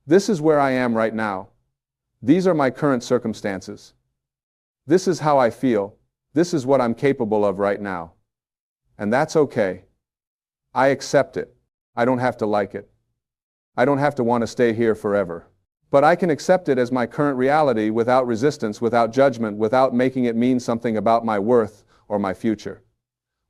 This is where I am right now. These are my current circumstances. This is how I feel. This is what I'm capable of right now. And that's okay. I accept it. I don't have to like it. I don't have to want to stay here forever. But I can accept it as my current reality without resistance, without judgment, without making it mean something about my worth or my future.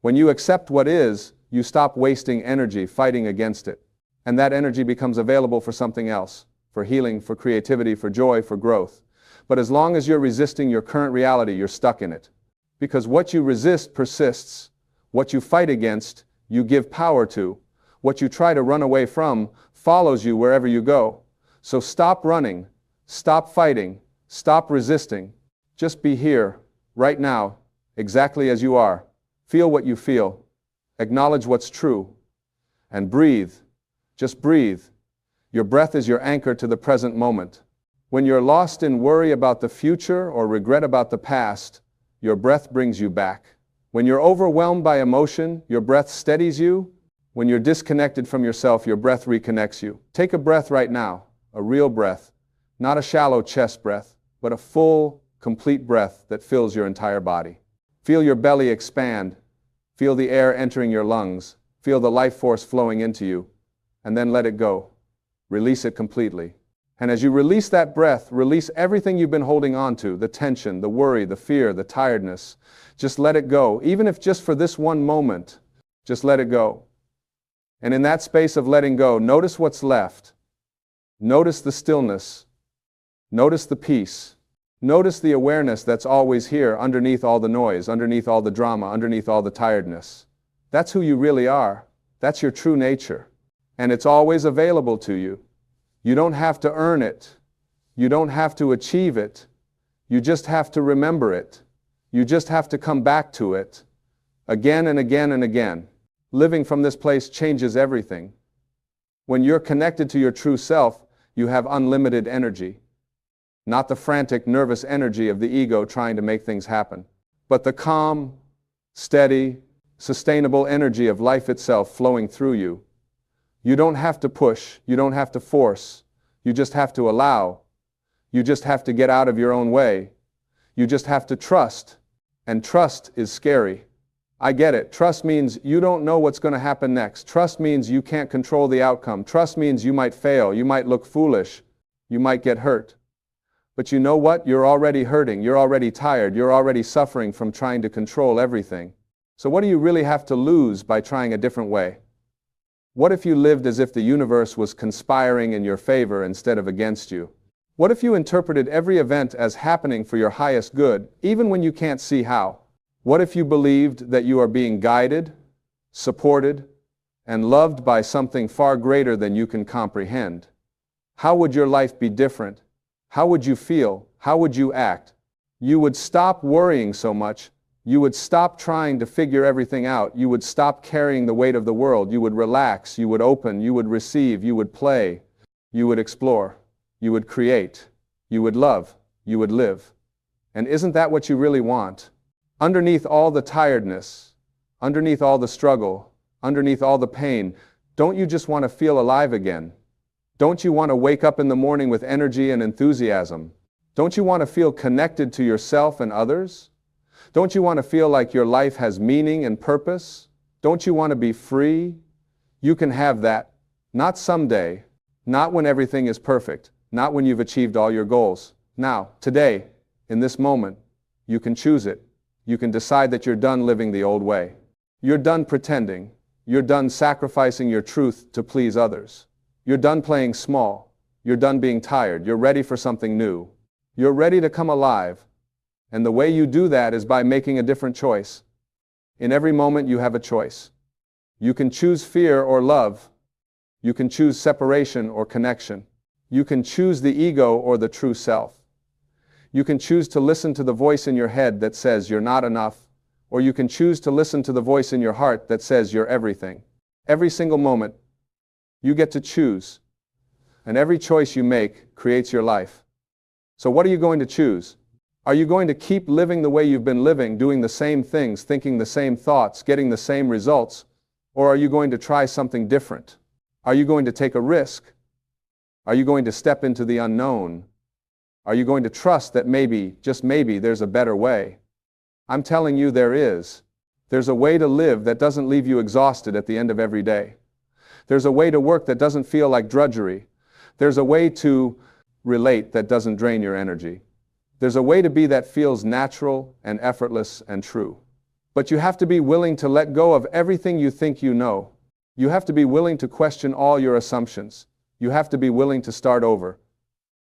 When you accept what is, you stop wasting energy fighting against it. And that energy becomes available for something else, for healing, for creativity, for joy, for growth. But as long as you're resisting your current reality, you're stuck in it. Because what you resist persists. What you fight against, you give power to. What you try to run away from follows you wherever you go. So stop running, stop fighting, stop resisting. Just be here, right now, exactly as you are. Feel what you feel. Acknowledge what's true. And breathe. Just breathe. Your breath is your anchor to the present moment. When you're lost in worry about the future or regret about the past, your breath brings you back. When you're overwhelmed by emotion, your breath steadies you. When you're disconnected from yourself, your breath reconnects you. Take a breath right now, a real breath, not a shallow chest breath, but a full, complete breath that fills your entire body. Feel your belly expand. Feel the air entering your lungs. Feel the life force flowing into you. And then let it go. Release it completely. And as you release that breath, release everything you've been holding on to, the tension, the worry, the fear, the tiredness. Just let it go. Even if just for this one moment, just let it go. And in that space of letting go, notice what's left. Notice the stillness. Notice the peace. Notice the awareness that's always here underneath all the noise, underneath all the drama, underneath all the tiredness. That's who you really are. That's your true nature. And it's always available to you. You don't have to earn it. You don't have to achieve it. You just have to remember it. You just have to come back to it again and again and again. Living from this place changes everything. When you're connected to your true self, you have unlimited energy. Not the frantic, nervous energy of the ego trying to make things happen, but the calm, steady, sustainable energy of life itself flowing through you. You don't have to push. You don't have to force. You just have to allow. You just have to get out of your own way. You just have to trust. And trust is scary. I get it. Trust means you don't know what's going to happen next. Trust means you can't control the outcome. Trust means you might fail. You might look foolish. You might get hurt. But you know what? You're already hurting. You're already tired. You're already suffering from trying to control everything. So what do you really have to lose by trying a different way? What if you lived as if the universe was conspiring in your favor instead of against you? What if you interpreted every event as happening for your highest good, even when you can't see how? What if you believed that you are being guided, supported, and loved by something far greater than you can comprehend? How would your life be different? How would you feel? How would you act? You would stop worrying so much. You would stop trying to figure everything out. You would stop carrying the weight of the world. You would relax. You would open. You would receive. You would play. You would explore. You would create. You would love. You would live. And isn't that what you really want? Underneath all the tiredness, underneath all the struggle, underneath all the pain, don't you just want to feel alive again? Don't you want to wake up in the morning with energy and enthusiasm? Don't you want to feel connected to yourself and others? Don't you want to feel like your life has meaning and purpose? Don't you want to be free? You can have that. Not someday. Not when everything is perfect. Not when you've achieved all your goals. Now, today, in this moment, you can choose it. You can decide that you're done living the old way. You're done pretending. You're done sacrificing your truth to please others. You're done playing small. You're done being tired. You're ready for something new. You're ready to come alive. And the way you do that is by making a different choice. In every moment you have a choice. You can choose fear or love. You can choose separation or connection. You can choose the ego or the true self. You can choose to listen to the voice in your head that says you're not enough, or you can choose to listen to the voice in your heart that says you're everything. Every single moment, you get to choose. And every choice you make creates your life. So what are you going to choose? Are you going to keep living the way you've been living, doing the same things, thinking the same thoughts, getting the same results? Or are you going to try something different? Are you going to take a risk? Are you going to step into the unknown? Are you going to trust that maybe, just maybe, there's a better way? I'm telling you there is. There's a way to live that doesn't leave you exhausted at the end of every day. There's a way to work that doesn't feel like drudgery. There's a way to relate that doesn't drain your energy. There's a way to be that feels natural and effortless and true. But you have to be willing to let go of everything you think you know. You have to be willing to question all your assumptions. You have to be willing to start over.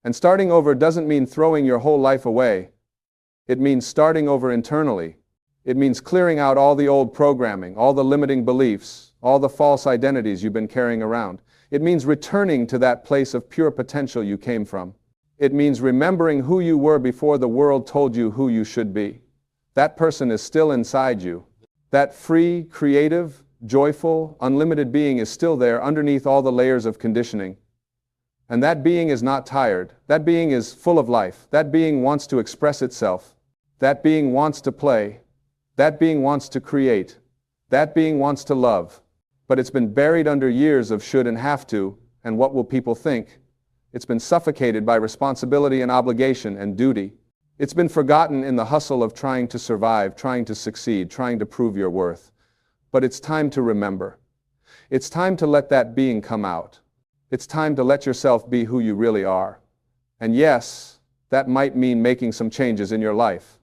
And starting over doesn't mean throwing your whole life away. It means starting over internally. It means clearing out all the old programming, all the limiting beliefs, all the false identities you've been carrying around. It means returning to that place of pure potential you came from. It means remembering who you were before the world told you who you should be. That person is still inside you. That free, creative, joyful, unlimited being is still there underneath all the layers of conditioning. And that being is not tired. That being is full of life. That being wants to express itself. That being wants to play. That being wants to create. That being wants to love. But it's been buried under years of should and have to, and what will people think? It's been suffocated by responsibility and obligation and duty. It's been forgotten in the hustle of trying to survive, trying to succeed, trying to prove your worth. But it's time to remember. It's time to let that being come out. It's time to let yourself be who you really are. And yes, that might mean making some changes in your life.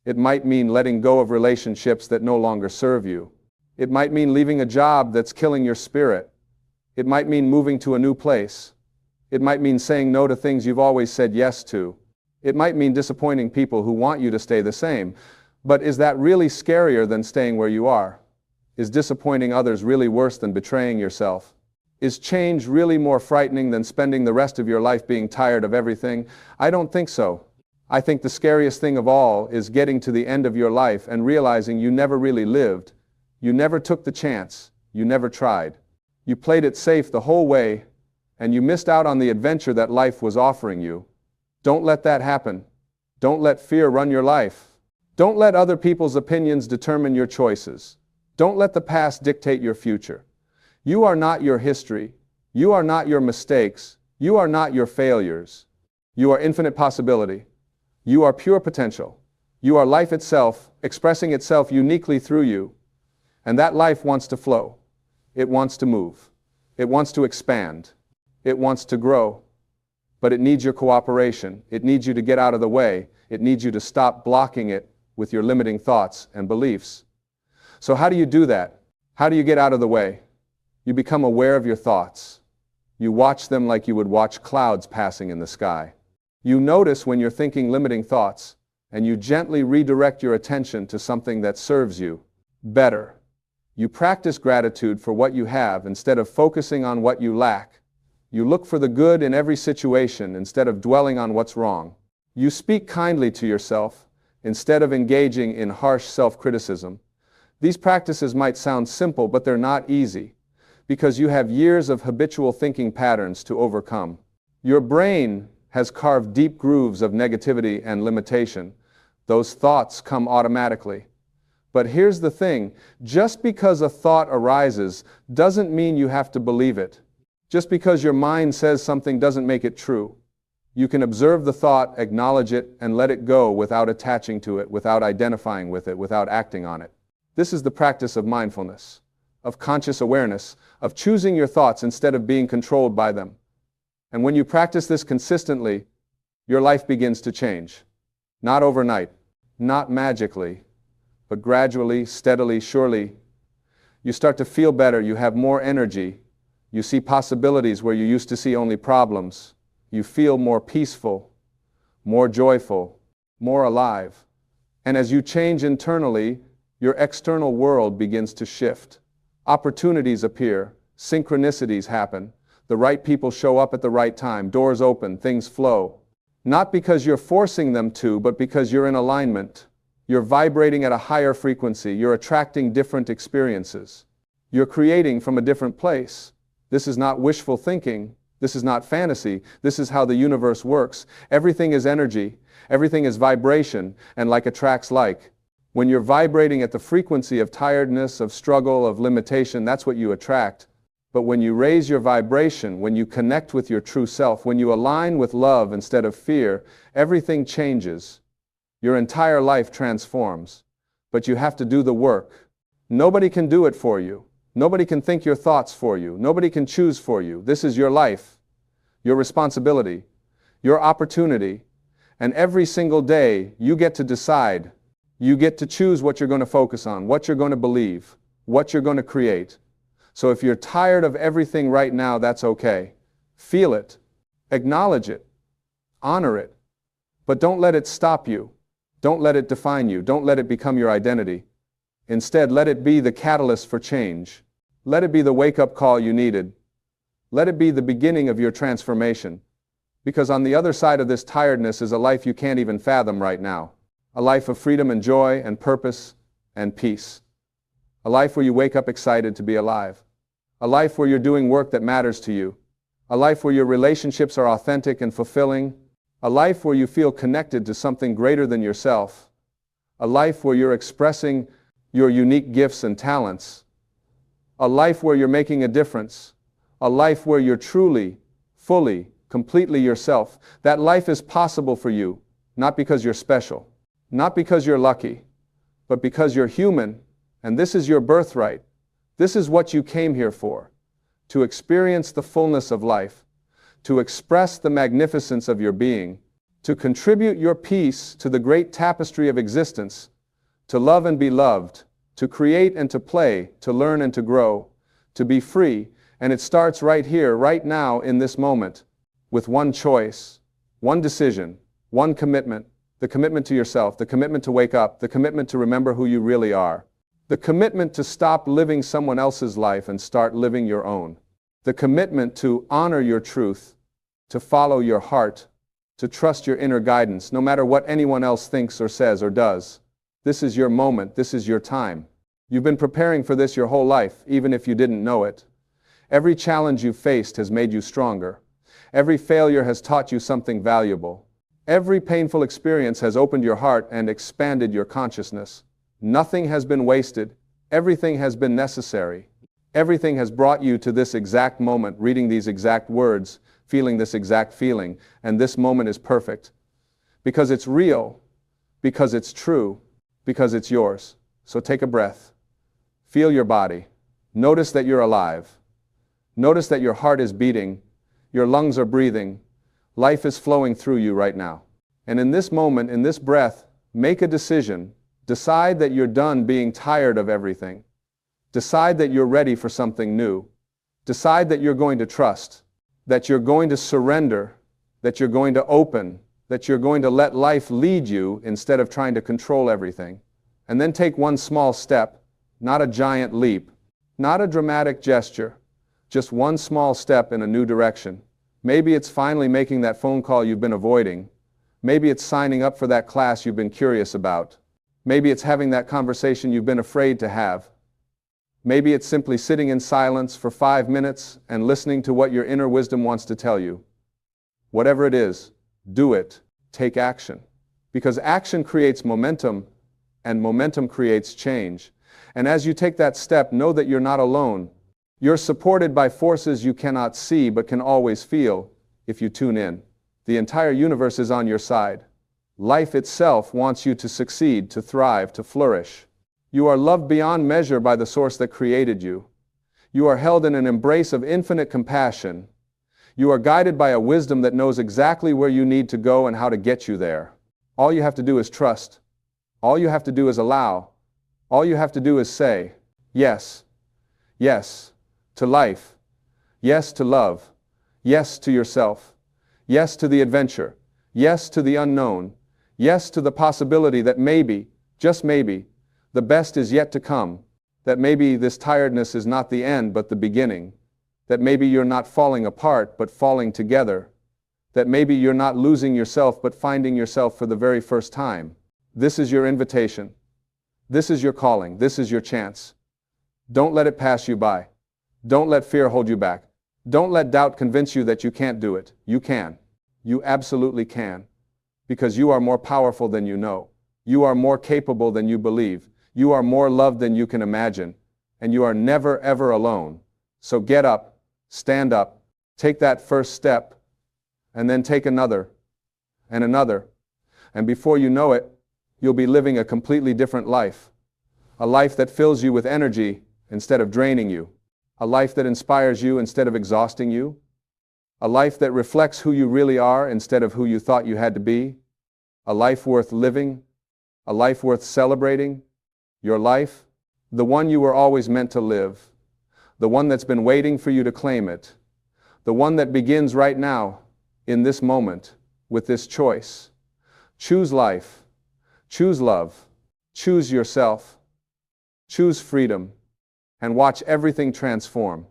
It might mean letting go of relationships that no longer serve you. It might mean leaving a job that's killing your spirit. It might mean moving to a new place. It might mean saying no to things you've always said yes to. It might mean disappointing people who want you to stay the same. But is that really scarier than staying where you are? Is disappointing others really worse than betraying yourself? Is change really more frightening than spending the rest of your life being tired of everything? I don't think so. I think the scariest thing of all is getting to the end of your life and realizing you never really lived. You never took the chance. You never tried. You played it safe the whole way, and you missed out on the adventure that life was offering you. Don't let that happen. Don't let fear run your life. Don't let other people's opinions determine your choices. Don't let the past dictate your future. You are not your history. You are not your mistakes. You are not your failures. You are infinite possibility. You are pure potential. You are life itself, expressing itself uniquely through you. And that life wants to flow. It wants to move. It wants to expand. It wants to grow. But it needs your cooperation. It needs you to get out of the way. It needs you to stop blocking it with your limiting thoughts and beliefs. So how do you do that? How do you get out of the way? You become aware of your thoughts. You watch them like you would watch clouds passing in the sky. You notice when you're thinking limiting thoughts, and you gently redirect your attention to something that serves you better. You practice gratitude for what you have instead of focusing on what you lack. You look for the good in every situation instead of dwelling on what's wrong. You speak kindly to yourself instead of engaging in harsh self-criticism. These practices might sound simple, but they're not easy, because you have years of habitual thinking patterns to overcome. Your brain has carved deep grooves of negativity and limitation. Those thoughts come automatically. But here's the thing, just because a thought arises doesn't mean you have to believe it. Just because your mind says something doesn't make it true. You can observe the thought, acknowledge it, and let it go without attaching to it, without identifying with it, without acting on it. This is the practice of mindfulness, of conscious awareness, of choosing your thoughts instead of being controlled by them. And when you practice this consistently, your life begins to change. Not overnight, not magically, but gradually, steadily, surely. You start to feel better, you have more energy, you see possibilities where you used to see only problems. You feel more peaceful, more joyful, more alive. And as you change internally, your external world begins to shift. Opportunities appear, synchronicities happen. The right people show up at the right time, doors open, things flow. Not because you're forcing them to, but because you're in alignment. You're vibrating at a higher frequency, you're attracting different experiences. You're creating from a different place. This is not wishful thinking, this is not fantasy, this is how the universe works. Everything is energy, everything is vibration, and like attracts like. When you're vibrating at the frequency of tiredness, of struggle, of limitation, that's what you attract. But when you raise your vibration, when you connect with your true self, when you align with love instead of fear, everything changes. Your entire life transforms. But you have to do the work. Nobody can do it for you. Nobody can think your thoughts for you. Nobody can choose for you. This is your life, your responsibility, your opportunity. And every single day, you get to decide. You get to choose what you're going to focus on, what you're going to believe, what you're going to create. So if you're tired of everything right now, that's okay. Feel it. Acknowledge it. Honor it. But don't let it stop you. Don't let it define you. Don't let it become your identity. Instead, let it be the catalyst for change. Let it be the wake-up call you needed. Let it be the beginning of your transformation. Because on the other side of this tiredness is a life you can't even fathom right now. A life of freedom and joy and purpose and peace. A life where you wake up excited to be alive. A life where you're doing work that matters to you. A life where your relationships are authentic and fulfilling. A life where you feel connected to something greater than yourself. A life where you're expressing your unique gifts and talents. A life where you're making a difference. A life where you're truly, fully, completely yourself. That life is possible for you, not because you're special, not because you're lucky, but because you're human. And this is your birthright. This is what you came here for. To experience the fullness of life. To express the magnificence of your being. To contribute your piece to the great tapestry of existence. To love and be loved. To to create and to play, to learn and to grow, to be free, and it starts right here, right now, in this moment, with one choice, one decision, one commitment, the commitment to yourself, the commitment to wake up, the commitment to remember who you really are, the commitment to stop living someone else's life and start living your own, the commitment to honor your truth, to follow your heart, to trust your inner guidance, no matter what anyone else thinks or says or does. This is your moment, this is your time. You've been preparing for this your whole life, even if you didn't know it. Every challenge you've faced has made you stronger. Every failure has taught you something valuable. Every painful experience has opened your heart and expanded your consciousness. Nothing has been wasted. Everything has been necessary. Everything has brought you to this exact moment, reading these exact words, feeling this exact feeling, and this moment is perfect. Because it's real, because it's true, because it's yours. So take a breath. Feel your body. Notice that you're alive. Notice that your heart is beating, your lungs are breathing, life is flowing through you right now. And in this moment, in this breath, make a decision. Decide that you're done being tired of everything. Decide that you're ready for something new. Decide that you're going to trust, that you're going to surrender, that you're going to open, that you're going to let life lead you instead of trying to control everything. And then take one small step, not a giant leap, not a dramatic gesture, just one small step in a new direction. Maybe it's finally making that phone call you've been avoiding. Maybe it's signing up for that class you've been curious about. Maybe it's having that conversation you've been afraid to have. Maybe it's simply sitting in silence for 5 minutes and listening to what your inner wisdom wants to tell you. Whatever it is, do it. Take action. Because action creates momentum, and momentum creates change. And as you take that step, know that you're not alone. You're supported by forces you cannot see but can always feel if you tune in. The entire universe is on your side. Life itself wants you to succeed, to thrive, to flourish. You are loved beyond measure by the source that created you. You are held in an embrace of infinite compassion. You are guided by a wisdom that knows exactly where you need to go and how to get you there. All you have to do is trust. All you have to do is allow. All you have to do is say, yes, yes, to life, yes to love, yes to yourself, yes to the adventure, yes to the unknown, yes to the possibility that maybe, just maybe, the best is yet to come, that maybe this tiredness is not the end but the beginning, that maybe you're not falling apart but falling together, that maybe you're not losing yourself but finding yourself for the very first time. This is your invitation. This is your calling. This is your chance. Don't let it pass you by. Don't let fear hold you back. Don't let doubt convince you that you can't do it. You can. You absolutely can. Because you are more powerful than you know. You are more capable than you believe. You are more loved than you can imagine. And you are never, ever alone. So get up, stand up, take that first step, and then take another, and another. And before you know it, you'll be living a completely different life. A life that fills you with energy instead of draining you. A life that inspires you instead of exhausting you. A life that reflects who you really are instead of who you thought you had to be. A life worth living. A life worth celebrating. Your life, the one you were always meant to live. The one that's been waiting for you to claim it. The one that begins right now, in this moment, with this choice. Choose life. Choose love. Choose yourself. Choose freedom. And watch everything transform.